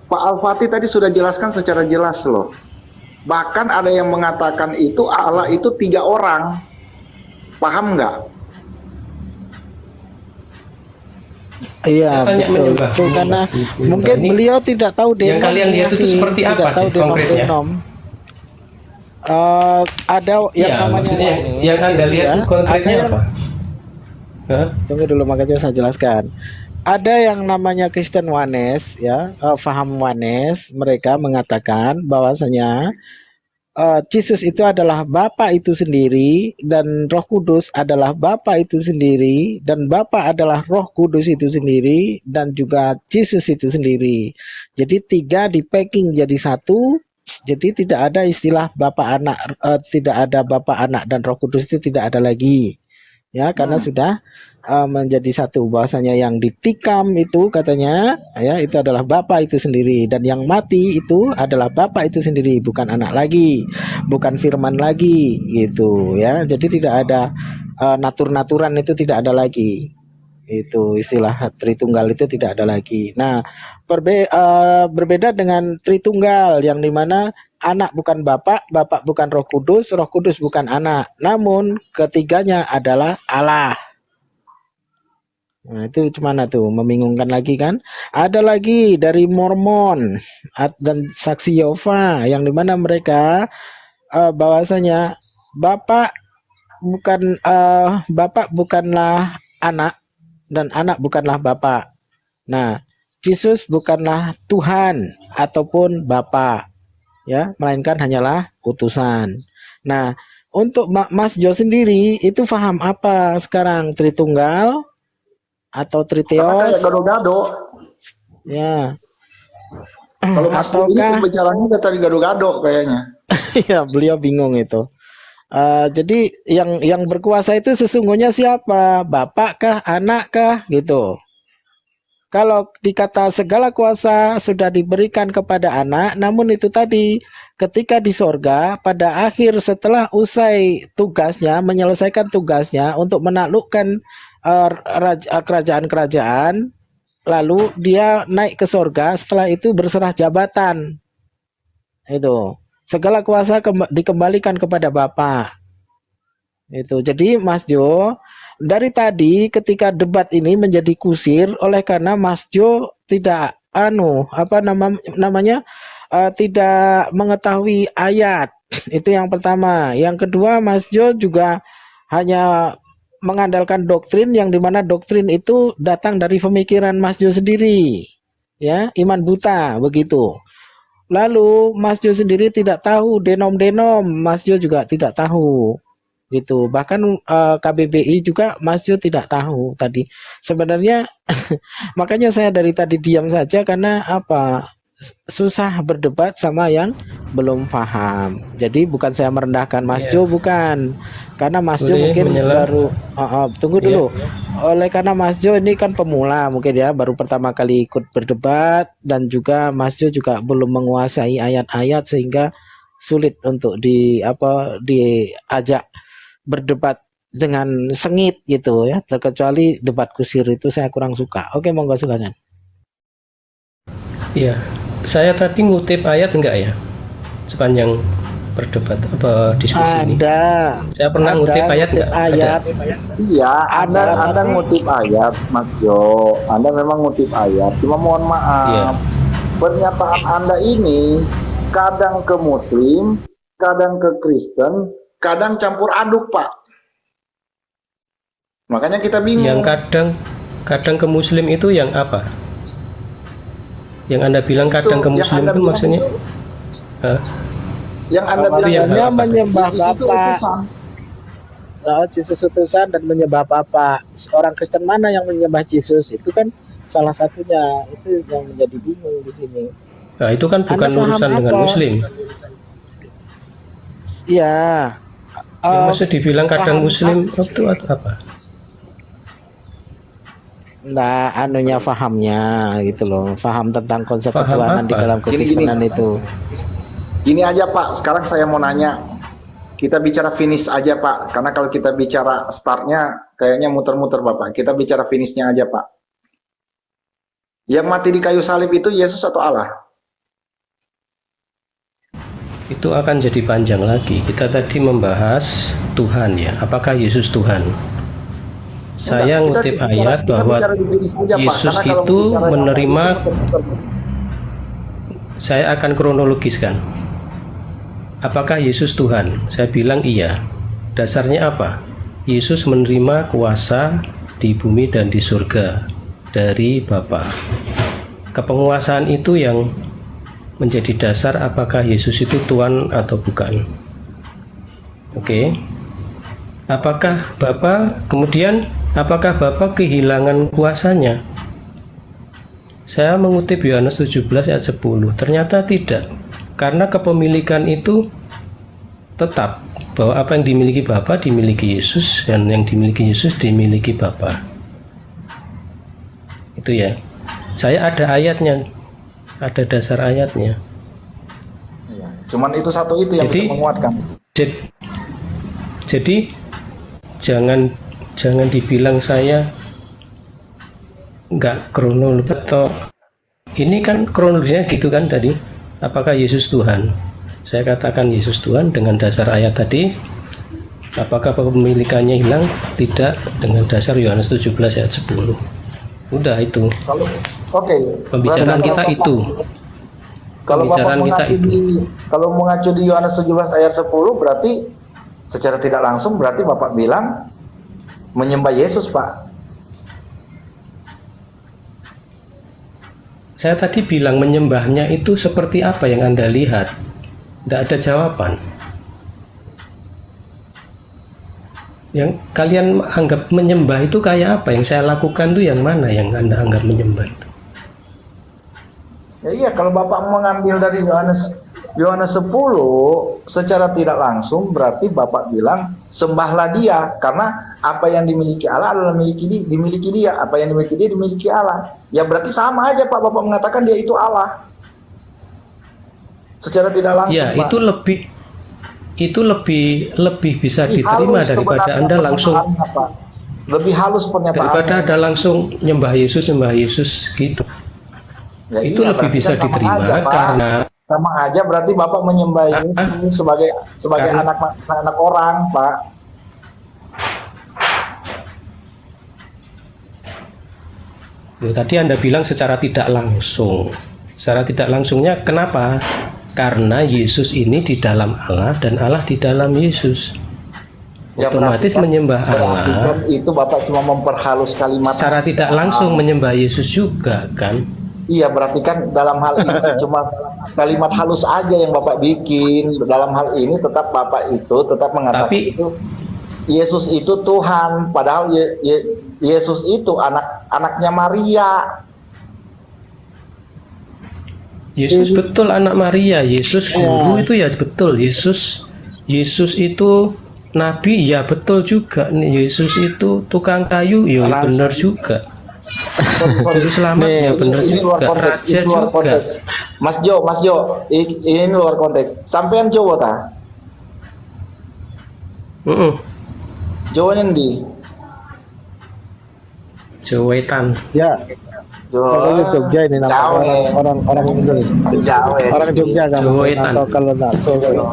Pak Al-Fatih tadi sudah jelaskan secara jelas loh. Bahkan ada yang mengatakan itu Allah itu 3 orang. Paham nggak? Iya, Tanya betul. menyembah. Betul, karena Menyembah. mungkin Ini beliau tidak tahu yang kalian lihat itu seperti tidak apa tahu sih konkretnya? Ada yang Iya, namanya maksudnya wanis, yang Anda lihat ya. itu konkretnya Ada yang- apa? Hah? Tunggu dulu, makanya saya jelaskan. Ada yang namanya Kristen Wanes, ya, faham Wanes, mereka mengatakan bahwasanya Yesus itu adalah Bapa itu sendiri, dan Roh Kudus adalah Bapa itu sendiri, dan Bapa adalah Roh Kudus itu sendiri, dan juga Yesus itu sendiri. Jadi 3 di packing jadi satu. Jadi tidak ada istilah Bapa Anak, tidak ada Bapa Anak dan Roh Kudus, itu tidak ada lagi. Ya, karena sudah menjadi satu, bahwasanya yang ditikam itu katanya ya itu adalah Bapa itu sendiri, dan yang mati itu adalah Bapa itu sendiri, bukan anak lagi, bukan firman lagi gitu ya. Jadi tidak ada natur-naturan, itu tidak ada lagi. Itu istilah Tritunggal itu tidak ada lagi. Nah, berbeda dengan Tritunggal yang dimana anak bukan bapak, bapak bukan Roh Kudus bukan anak. Namun ketiganya adalah Allah. Nah, itu mana tuh? Membingungkan lagi kan? Ada lagi dari Mormon dan Saksi Yehova yang dimana mereka bahwasanya Bapak Bapak bukanlah anak, dan anak bukanlah Bapak. Nah, Yesus bukanlah Tuhan ataupun Bapa, ya, melainkan hanyalah utusan. Nah, untuk Mas Jo sendiri itu paham apa sekarang, Tritunggal atau Karena Triteos? kayak gado-gado. Ya. Kalau Mas Jo ini Ataukah pembicaranya udah tadi gado-gado kayaknya. ya, beliau bingung itu. Jadi yang berkuasa itu sesungguhnya siapa? Bapak kah, anak kah, gitu. Kalau dikata segala kuasa sudah diberikan kepada anak, namun itu tadi ketika di sorga pada akhir setelah usai tugasnya, menyelesaikan tugasnya untuk menaklukkan kerajaan-kerajaan, lalu dia naik ke sorga, setelah itu berserah jabatan. Itu segala kuasa dikembalikan kepada Bapa. Itu. Jadi Mas Jo, dari tadi ketika debat ini menjadi kusir oleh karena Mas Jo tidak tidak mengetahui ayat. Itu yang pertama. Yang kedua, Mas Jo juga hanya mengandalkan doktrin yang dimana doktrin itu datang dari pemikiran Mas Jo sendiri. Ya, iman buta begitu. Lalu Mas Jo sendiri tidak tahu denom-denom, Mas Jo juga tidak tahu gitu. Bahkan KBBI juga Mas Jo tidak tahu tadi. Sebenarnya makanya saya dari tadi diam saja karena apa? Susah berdebat sama yang belum paham. Jadi bukan saya merendahkan Mas Jo, bukan. Karena Mas Jo mungkin baru tunggu dulu. Oleh karena Mas Jo ini kan pemula mungkin ya, baru pertama kali ikut berdebat, dan juga Mas Jo juga belum menguasai ayat-ayat sehingga sulit untuk diajak berdebat dengan sengit gitu ya. Terkecuali debat kusir itu saya kurang suka. Oke, monggo silakan. Iya, saya tadi ngutip ayat enggak ya? Sepanjang perdebat apa diskusi ini? Ada. Saya pernah ngutip ayat nggak? Ayat. Iya, Anda ngutip ayat, Mas Jo. Anda memang ngutip ayat. Cuma mohon maaf, Iya. pernyataan Anda ini kadang ke Muslim, kadang ke Kristen, kadang campur aduk, Pak. Makanya kita bingung. Yang kadang ke Muslim itu yang apa? Yang Anda bilang kadang ke yang Muslim Anda itu bilang maksudnya? Yang Anda bilang yang Maksudnya apa? menyembah Yesus itu Bapa. utusan. Yesus utusan dan menyembah Bapa. Orang Kristen mana yang menyembah Yesus? Itu kan salah satunya. Itu yang menjadi bingung di sini. Nah, itu kan bukan Anda paham urusan dengan apa? Muslim. Iya. Yang maksud dibilang kadang paham. Muslim itu apa? Nah, anunya fahamnya gitu loh. Faham tentang konsep Faham ketuhanan di apa? dalam kekristenan itu. Gini aja Pak, sekarang saya mau nanya, kita bicara finish aja Pak, karena kalau kita bicara startnya kayaknya muter-muter Bapak. Kita bicara finishnya aja Pak. Yang mati di kayu salib itu Yesus atau Allah? Itu akan jadi panjang lagi. Kita tadi membahas Tuhan ya. Apakah Yesus Tuhan? Saya Enggak, ngutip kita ayat bicara bahwa di finish aja, Pak. Yesus Karena kalau itu bicara menerima. itu muter-muter. Saya akan kronologiskan. Apakah Yesus Tuhan? Saya bilang iya. Dasarnya apa? Yesus menerima kuasa di bumi dan di surga dari Bapa. Kepenguasaan itu yang menjadi dasar apakah Yesus itu Tuhan atau bukan. Oke. Apakah Bapa kehilangan kuasanya? Saya mengutip Yohanes 17 ayat 10. Ternyata tidak. Karena kepemilikan itu tetap, bahwa apa yang dimiliki Bapa dimiliki Yesus, dan yang dimiliki Yesus dimiliki Bapa. Itu ya. Saya ada ayatnya. Ada dasar ayatnya. Iya. Cuman itu satu itu yang Jadi, bisa menguatkan. Jadi jangan dibilang saya nggak kronologi atau ini kan kronologisnya gitu kan tadi. Apakah Yesus Tuhan? Saya katakan Yesus Tuhan dengan dasar ayat tadi. Apakah kepemilikannya hilang? Tidak, dengan dasar Yohanes 17 ayat 10. Udah itu. Oke. Pembicaraan Berarti kita kalau itu. Kalau Bapak Pembicaraan kita mengacu di Yohanes 17 ayat 10 berarti secara tidak langsung berarti Bapak bilang menyembah Yesus, Pak. Saya tadi bilang menyembahnya itu seperti apa yang Anda lihat. Tidak ada jawaban. Yang kalian anggap menyembah itu kayak apa? Yang saya lakukan itu yang mana yang Anda anggap menyembah itu? Ya iya, kalau Bapak mengambil dari Yohanes 10 secara tidak langsung berarti Bapak bilang sembahlah Dia, karena apa yang dimiliki Allah adalah dimiliki Dia, apa yang dimiliki Dia dimiliki Allah. Ya berarti sama aja Pak, Bapak mengatakan Dia itu Allah. Secara tidak langsung. Ya, Pak. itu lebih bisa diterima daripada Anda langsung, Pak. Lebih halus pernyataan. daripada Anda langsung nyembah Yesus gitu. Ya, Itu iya, lebih berarti bisa kan sama diterima aja, Pak. karena Sama aja berarti Bapak menyembah Yesus sebagai Karena- anak orang, Pak. Tadi Anda bilang secara tidak langsung. Secara tidak langsungnya kenapa? Karena Yesus ini di dalam Allah dan Allah di dalam Yesus. Ya, Otomatis menyembah berarti Allah kan itu Bapak cuma memperhalus kalimat. secara tidak langsung menyembah Yesus juga kan. Iya, berarti kan dalam hal ini cuma kalimat halus aja yang Bapak bikin. Dalam hal ini tetap Bapak itu tetap mengatakan Tapi- itu Yesus itu Tuhan, padahal Yesus itu anaknya Maria. Yesus betul anak Maria, Yesus guru itu ya betul, Yesus itu nabi ya betul juga, Yesus itu tukang kayu ya benar juga, Juru selamat ya benar Ini luar juga, konteks, raja ini luar juga. konteks. Mas Jo, ini luar konteks. Sampean Jawa ta? Jawa Jawa ndi? Jawetan. Ya, Pokoknya Jogja ini nama orang Indonesia. Kejawen. Orang Jogja kan Jawetan. atau kalau nggak Solo.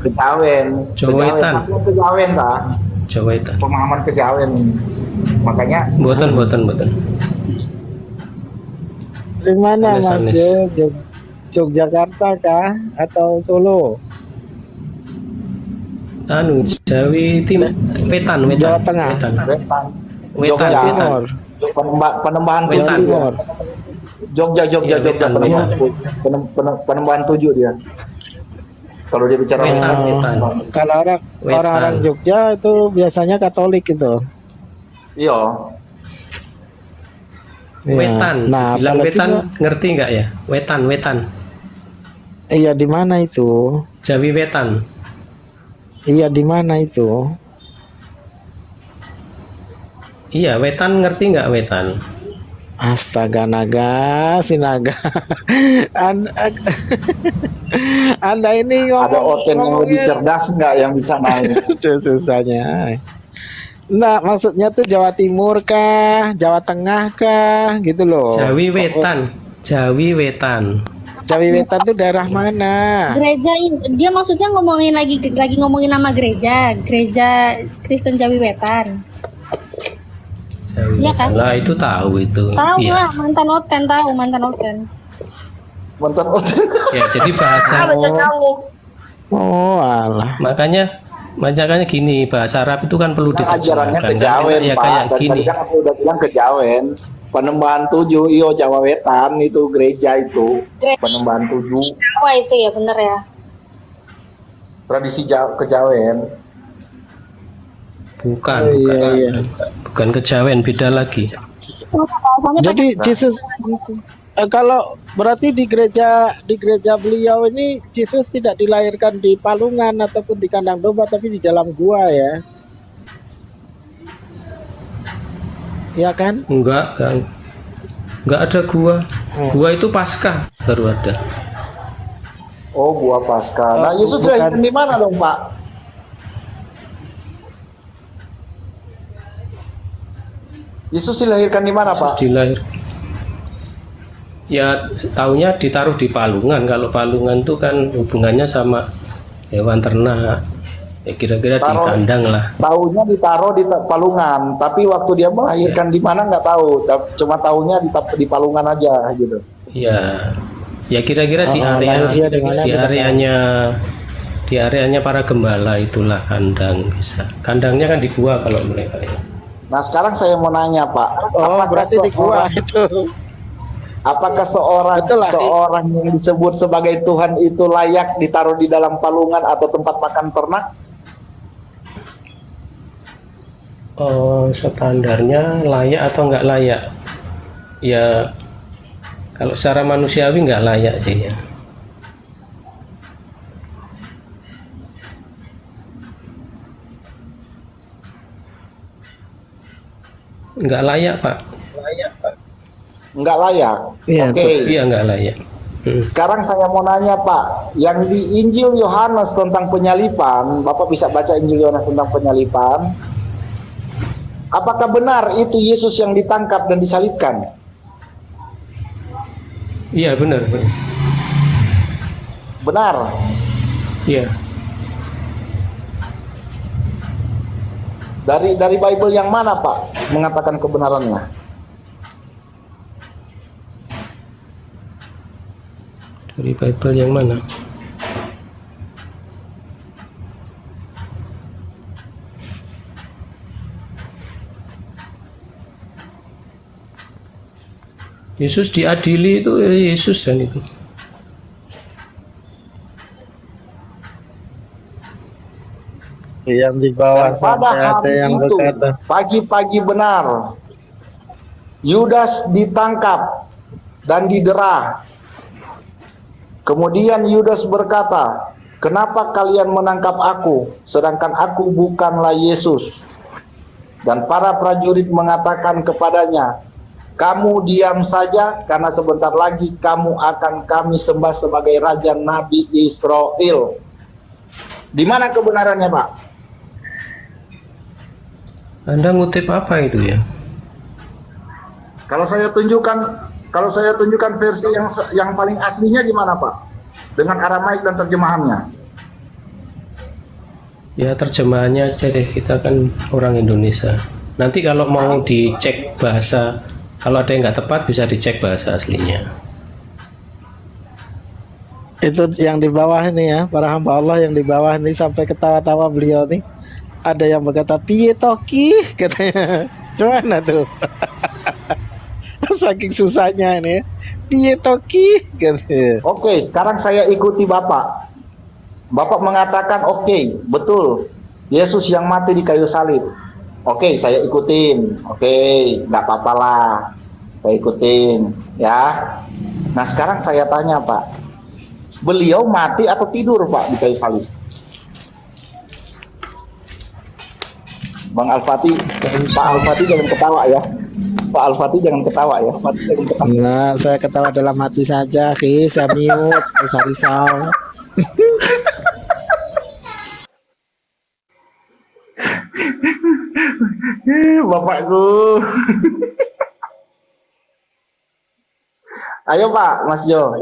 Kejawen. Jawetan. Sampai kejawen tak? Jawa itu. Pemahaman kejawen. Makanya Boten. Di mana Mas Sanes. Jo? Yogyakarta kah atau Solo? Anu Jawi Wetan. Jawa Tengah. Jogja Wetan. Timur. Penembahan Wetan. Timur. Jogja Iya, Wetan. penembahan 7 dia. Kalau dia bicara Wetan. Kalau orang Jogja itu biasanya Katolik itu. Iya. Iya. Wetan. Nah, Bilang apalagi Wetan juga- ngerti nggak ya? Wetan. Iya di mana itu? Jawi Wetan. Iya di mana itu? Iya, Wetan ngerti nggak Wetan? Astaga naga, si naga. Anda ini Ada Oten yang lebih cerdas nggak yang bisa naik? Udah susahnya. Nah, maksudnya tuh Jawa Timur kah, Jawa Tengah kah, gitu loh. Jawi Wetan. Jawi Wetan tuh daerah mana? Gereja dia maksudnya ngomongin lagi ngomongin nama gereja Kristen Jawi Wetan. Jawi Iya kan? Wetan. Lah itu tahu itu. Tahu Iya. lah mantan Oten tahu mantan Oten. Mantan Oten. Ya, jadi bahasa Oh, alah. makanya gini, bahasa Arab itu kan perlu Nah, ajarannya diterjemahkan. kejawen, Ya Pak. kayak Dan gini. tadi kan aku udah bilang kejawen. Penembahan 7, Jawa Wetan itu gereja itu. Gereja Penembahan 7, Jawa itu ya bener ya. tradisi kejawen. Bukan, Oh, iya, bukan. iya. Bukan kejawen, beda lagi. Jadi Yesus kalau berarti di gereja beliau ini Yesus tidak dilahirkan di palungan ataupun di kandang domba tapi di dalam gua ya. Ya kan? Enggak ada gua. Gua itu Paskah baru ada. Oh, buah Paskah. Nah, Oh, Yesus bukan. dilahirkan di mana dong, Pak? Yesus dilahirkan di mana, Pak? Dilahir. Ya, taunya ditaruh di palungan. Kalau palungan itu kan hubungannya sama hewan ternak. Ya kira-kira di Taruh- kandang lah. Taunya ditaruh di palungan, tapi waktu dia melahirkan di mana nggak tahu. Cuma taunya di palungan aja gitu. Ya. Ya kira-kira di Oh, area lahirnya di mana di kita areanya para gembala itulah kandang bisa. Kandangnya kan di gua kalau mereka ya. Nah, sekarang saya mau nanya, Pak. Oh, berarti di gua seorang- itu. Apakah Betul lah. seorang yang disebut sebagai Tuhan itu layak ditaruh di dalam palungan atau tempat makan ternak? Oh, standarnya layak atau nggak layak? Ya, kalau secara manusiawi nggak layak sih ya. Nggak layak, Pak. Nggak layak. Iya, Oke. Iya, nggak layak. Sekarang saya mau nanya, Pak, yang di Injil Yohanes tentang penyalipan, Bapak bisa baca Injil Yohanes tentang penyalipan. Apakah benar itu Yesus yang ditangkap dan disalibkan? Iya, benar. Benar. Iya. Dari Bible yang mana, Pak, mengatakan kebenarannya? Dari Bible yang mana? Yesus diadili itu Yesus dan itu. Yang di bawah Dan pada sampai ada hari yang itu, berkata, pagi-pagi benar, Yudas ditangkap dan didera. Kemudian Yudas berkata, "Kenapa kalian menangkap aku, sedangkan aku bukanlah Yesus?" Dan para prajurit mengatakan kepadanya, "Kamu diam saja, karena sebentar lagi kamu akan kami sembah sebagai Raja Nabi Israel." Di mana kebenarannya, Pak? Anda ngutip apa itu ya? Kalau saya tunjukkan Kalau saya tunjukkan versi yang paling aslinya gimana Pak? Dengan Aramaik dan terjemahannya. Ya terjemahannya aja deh, kita kan orang Indonesia. Nanti kalau mau dicek bahasa, kalau ada yang nggak tepat bisa dicek bahasa aslinya. Itu yang di bawah ini ya, para hamba Allah yang di bawah ini sampai ketawa-tawa beliau nih. Ada yang berkata piye toki katanya. Gimana tuh? Saking susahnya ini. Piye toki katanya. Oke, sekarang saya ikuti Bapak. Bapak mengatakan oke, betul. Yesus yang mati di kayu salib. Oke, saya ikutin. Oke, nggak apa-apa lah. Saya ikutin, ya. Nah, sekarang saya tanya Pak, beliau mati atau tidur Pak di kayu salib? Bang Al-Fatih, Pak Al-Fatih jangan ketawa ya. Pak Al-Fatih jangan ketawa ya. Jangan ketawa. Nah, saya ketawa dalam hati saja, Ki. Saya mute, usah risau. Bapakku. Ayo Pak, Mas Jo.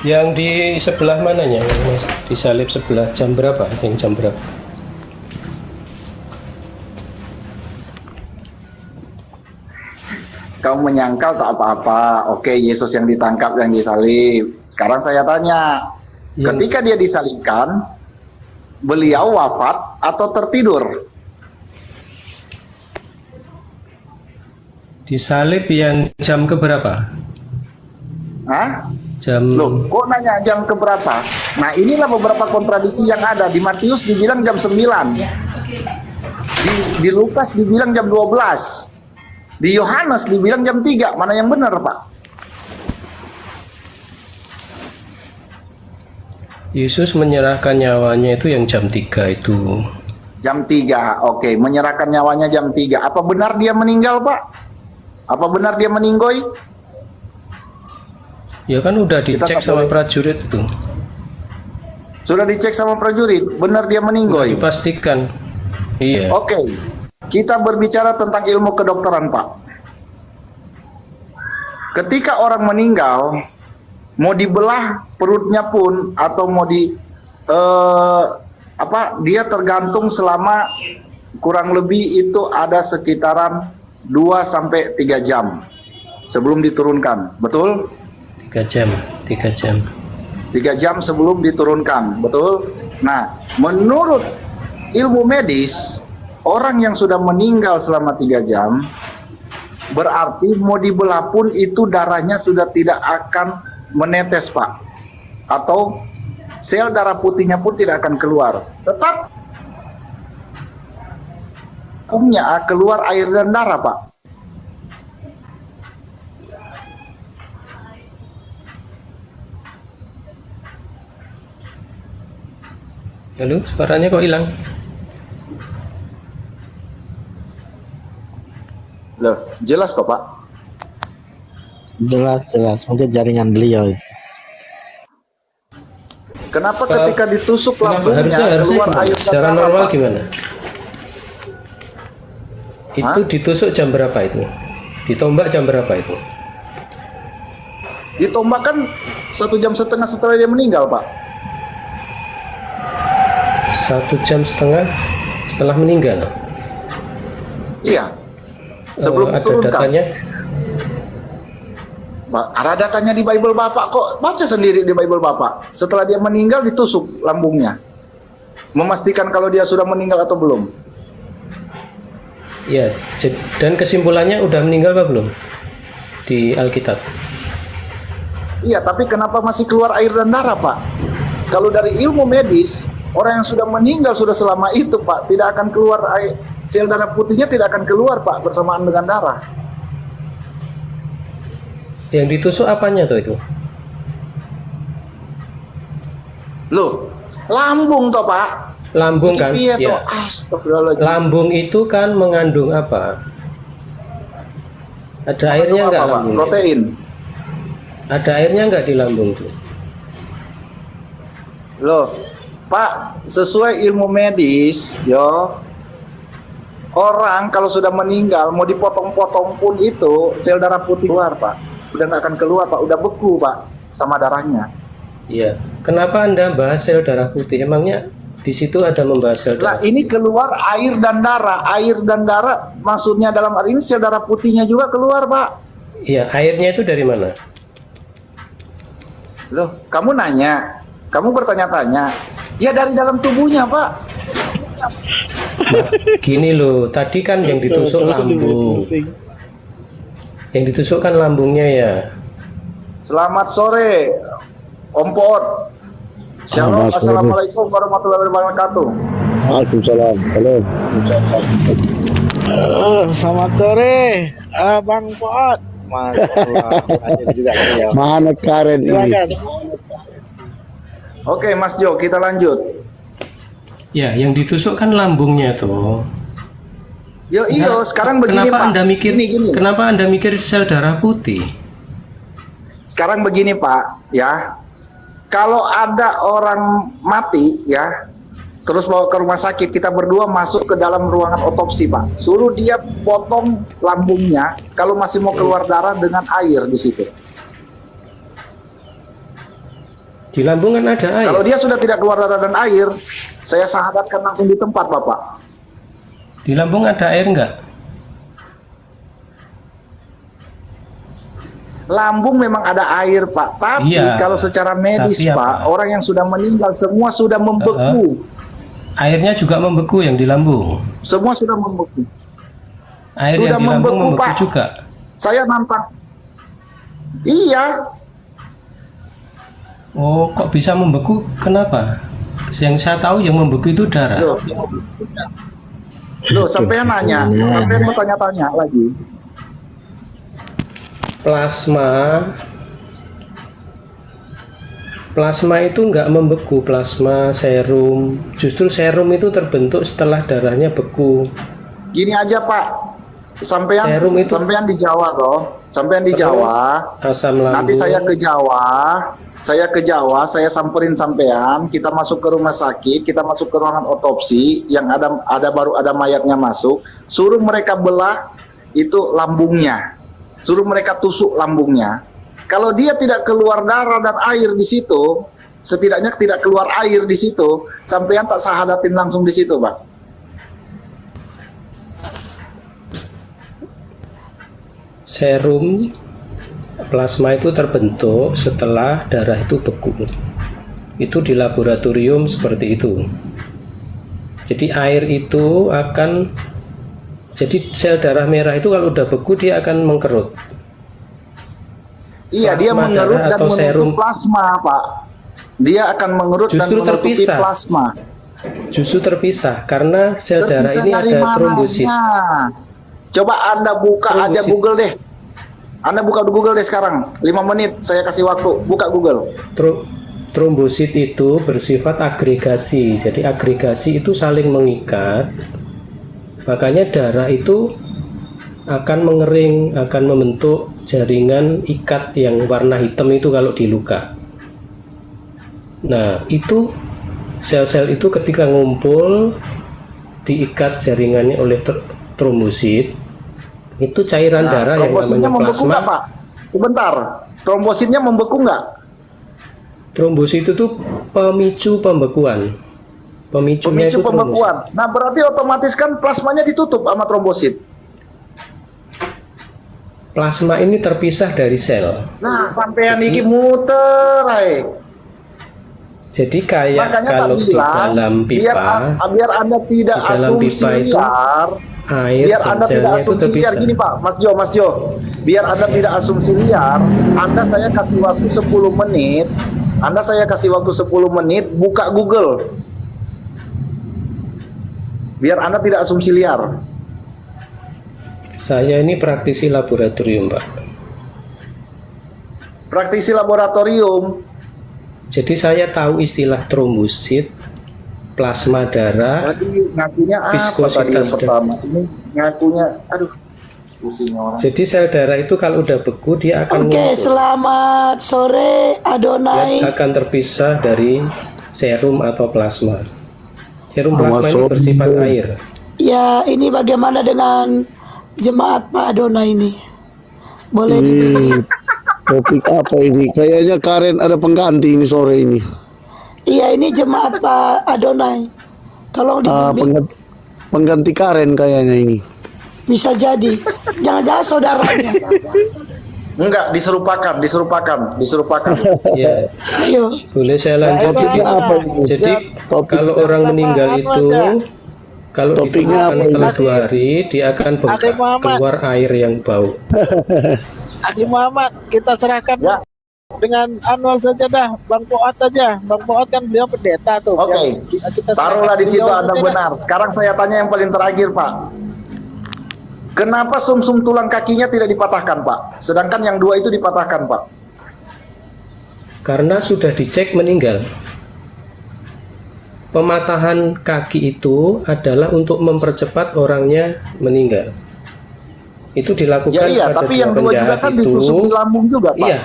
Yang di sebelah mananya, Mas? Di salib sebelah jam berapa? Yang jam berapa? Kamu menyangkal tak apa-apa. Oke, Yesus yang ditangkap, yang disalib. Sekarang saya tanya, ketika dia disalibkan, beliau wafat atau tertidur? Disalib yang jam keberapa? Hah? Jam Loh, kok nanya jam keberapa? Nah, inilah beberapa kontradiksi yang ada. Di Matius dibilang jam 9. Di Lukas dibilang jam 12. Di Yohanes dibilang jam 3. Mana yang benar, Pak? Yesus menyerahkan nyawanya itu yang jam 3 itu. Jam 3, oke. Menyerahkan nyawanya jam 3. Apa benar dia meninggal, Pak? Apa benar dia meninggoy? Ya kan udah dicek sama prajurit itu. Sudah dicek sama prajurit, benar dia meninggoy? Dipastikan. Iya. Oke. Kita berbicara tentang ilmu kedokteran, Pak. Ketika orang meninggal, mau dibelah perutnya pun atau mau dia tergantung selama kurang lebih itu ada sekitaran 2 sampai 3 jam sebelum diturunkan, betul? 3 jam. 3 jam sebelum diturunkan, betul? Nah, menurut ilmu medis, orang yang sudah meninggal selama 3 jam, berarti mau dibelah pun itu darahnya sudah tidak akan menetes, Pak. Atau sel darah putihnya pun tidak akan keluar. Tetap keluar air dan darah, Pak. Halo, suaranya kok hilang? Loh, jelas kok, Pak. Jelas. Mungkin jaringan beliau itu. Kenapa ketika ditusuk lambungnya harusnya keluar air dan secara darah, normal Pak? gimana? Itu ditusuk jam berapa itu? Ditombak jam berapa itu? Ditombak kan 1,5 jam setelah dia meninggal, Pak. 1,5 jam setelah meninggal. Iya. Sebelum ada diturunkan. datanya? Ada datanya di Bible Bapak kok. Baca sendiri di Bible Bapak. Setelah dia meninggal ditusuk lambungnya. Memastikan kalau dia sudah meninggal atau belum. Ya, dan kesimpulannya udah meninggal apa belum? Di Alkitab. Iya, tapi kenapa masih keluar air dan darah, Pak? Kalau dari ilmu medis, orang yang sudah meninggal sudah selama itu, Pak, tidak akan keluar air. Sel darah putihnya tidak akan keluar, Pak, bersamaan dengan darah. Yang ditusuk apanya tuh itu? Loh, lambung toh, Pak. Lambung kan? Iya, Ya. toh. Astagfirullahaladzim. Lambung itu kan mengandung apa? Ada airnya nggak Apa, Pak? lambung? Protein. Ada airnya nggak di lambung tuh? Loh, Pak, sesuai ilmu medis, Orang kalau sudah meninggal mau dipotong-potong pun itu sel darah putih keluar, Pak. Udah nggak akan keluar, Pak. Udah beku, Pak, sama darahnya. Iya. Kenapa Anda bahas sel darah putih? Emangnya di situ ada membahas sel Nah, darah? ini keluar air dan darah. Air dan darah maksudnya dalam hal ini sel darah putihnya juga keluar, Pak. Iya, airnya itu dari mana? Loh, kamu nanya, kamu bertanya-tanya. Ya dari dalam tubuhnya, Pak. Gini loh, tadi kan yang ditusuk lambung. Yang ditusuk kan lambungnya ya. Selamat sore, Om Poot. Shalom, Selamat sore. assalamualaikum warahmatullahi wabarakatuh. Waalaikumsalam. Halo. Selamat sore, Bang Poot. Hadir juga ya. Mana Karen ini? Silakan. Oke, Mas Jo, kita lanjut. Ya, yang ditusuk kan lambungnya tuh. Yo, iyo, sekarang begini, Kenapa Pak. Anda mikir Gini. Kenapa Anda mikir sel darah putih? Sekarang begini, Pak, ya. Kalau ada orang mati, ya, terus bawa ke rumah sakit, kita berdua masuk ke dalam ruangan otopsi, Pak. Suruh dia potong lambungnya, kalau masih mau keluar darah dengan air di situ. Di lambung kan ada air. Kalau dia sudah tidak keluar darah dan air, saya syahadatkan langsung di tempat, Bapak. Di lambung ada air enggak? Lambung memang ada air, Pak. Tapi Iya, kalau secara medis, tapi Pak, apa? orang yang sudah meninggal semua sudah membeku. Airnya juga membeku yang di lambung. Semua sudah membeku. Air Sudah yang di lambung membeku, membeku Pak. juga. Saya nantang. Iya, Oh, kok bisa membeku? Kenapa? Yang saya tahu yang membeku itu darah. loh, sampean nanya, sampean bertanya-tanya lagi. Plasma itu nggak membeku, plasma serum. Justru serum itu terbentuk setelah darahnya beku. Gini aja, Pak. Sampean Serum itu- sampean di Jawa toh. Sampean di Terus, Jawa. Asam lambung. Nanti saya ke Jawa, saya samperin sampean, kita masuk ke rumah sakit, kita masuk ke ruangan otopsi yang baru ada mayatnya masuk, suruh mereka belah itu lambungnya. Suruh mereka tusuk lambungnya. Kalau dia tidak keluar darah dan air di situ, setidaknya tidak keluar air di situ, sampean tak sahadatin langsung di situ, Pak. Serum plasma itu terbentuk setelah darah itu beku. Itu di laboratorium seperti itu. Jadi air itu akan, jadi sel darah merah itu kalau udah beku dia akan mengkerut. Iya, dia Plasma mengerut darah dan atau menutup serum? plasma, Pak. Dia akan mengerut dan Justru menutupi terpisah. plasma. Justru terpisah karena sel darah Terpisah ini dari ada trombosit. mananya? Coba Anda buka aja Trombosit. Google deh. Anda buka Google deh sekarang. 5 menit saya kasih waktu. Buka Google. Trombosit itu bersifat agregasi. Jadi agregasi itu saling mengikat. Makanya darah itu akan mengering, akan membentuk jaringan ikat yang warna hitam itu kalau di luka. Nah, itu sel-sel itu ketika ngumpul diikat jaringannya oleh trombosit, itu cairan darah yang trombositnya namanya membeku plasma. nggak, Pak? Sebentar. Trombositnya membeku nggak? Trombosit itu pemicu pembekuan. Pemicunya Pemicu itu trombosit. pembekuan. Nah, berarti otomatis kan plasmanya ditutup sama trombosit. Plasma ini terpisah dari sel. Nah, sampean iki muter ae. Jadi kayak Makanya tak kalau di bilang, dalam pipa, biar Anda tidak di dalam asumsi pipa itu liar. air Biar dan Anda tidak selnya itu asumsi liar terpisah. gini, Pak, Mas Jo. Biar Anda tidak asumsi liar, saya kasih waktu 10 menit. Saya kasih waktu 10 menit, buka Google. Biar Anda tidak asumsi liar. Saya ini praktisi laboratorium, Pak. Praktisi laboratorium. Jadi saya tahu istilah trombosit, plasma darah, Tadi ngakunya apa tadi Viskositas yang pertama? Ini ngakunya, aduh, pusing orang. jadi sel darah itu kalau udah beku dia akan Oke, ngumpul. selamat sore Adonai. Dia akan terpisah dari serum atau plasma. Serum Selamat plasma ini sore. bersifat air. Ya, ini bagaimana dengan jemaat Pak Adonai ini? Boleh Topik apa ini? Kayaknya Karen ada pengganti ini sore ini. Iya, ini jemaat Pak Adonai. Tolong dibimbing. Pengganti Karen kayaknya ini. Bisa jadi. Jangan-jangan saudaranya. Enggak, diserupakan. Ya, Ayo. boleh saya lanjut. Topiknya apa ini? Jadi kalau orang meninggal itu, kalau Topiknya ditemukan apa setelah ini? 2 hari, dia akan bengkak, Akhil Muhammad. keluar air yang bau. Adi Muhammad, kita serahkan Ya. dengan Anwar saja dah, Bang Fuad aja. Bang Fuad kan beliau pendeta tuh. Oke. Kita Taruhlah di situ beliau Anda saja dah. benar. Sekarang saya tanya yang paling terakhir, Pak. Kenapa sumsum tulang kakinya tidak dipatahkan, Pak? Sedangkan yang 2 itu dipatahkan, Pak. Karena sudah dicek meninggal. Pematahan kaki itu adalah untuk mempercepat orangnya meninggal. Itu dilakukan Ya iya, pada tapi dua yang 2 juga penjahat kan itu. ditusuk di lambung juga, Pak. Iya,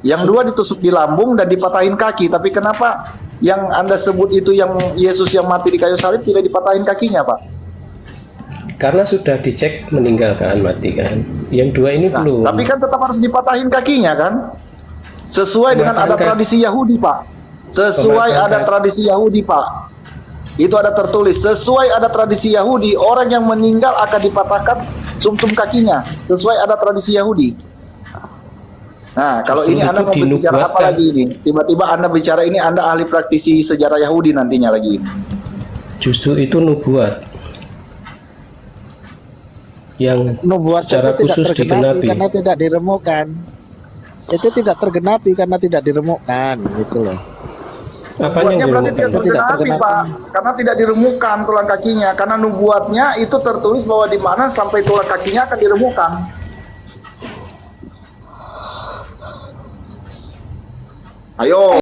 Yang 2 ditusuk di lambung dan dipatahin kaki. Tapi kenapa yang Anda sebut itu yang Yesus yang mati di kayu salib tidak dipatahin kakinya, Pak? karena sudah dicek meninggal kan, mati kan. Yang 2 ini Nah, belum. tapi kan tetap harus dipatahin kakinya kan? Sesuai dengan Pematahan adat tradisi Yahudi, Pak. Sesuai Pematahan adat tradisi Yahudi, Pak. Itu ada tertulis, sesuai adat tradisi Yahudi, orang yang meninggal akan dipatahkan sumsum kakinya. Sesuai adat tradisi Yahudi. Nah, kalau Justru ini Anda itu mau berbicara apa dinubuatkan. lagi ini? Tiba-tiba Anda bicara ini, Anda ahli praktisi sejarah Yahudi nantinya lagi ini. Justru itu nubuat yang Nubuat secara itu tidak khusus tergenapi digenapi. karena tidak diremukkan. Itu tidak tergenapi karena tidak diremukkan, gitu loh. Apanya Nubuatnya yang berarti diremukkan? tidak tergenapi, Pak. Karena tidak diremukan tulang kakinya. Karena nubuatnya itu tertulis bahwa di mana sampai tulang kakinya akan diremukan. Ayo.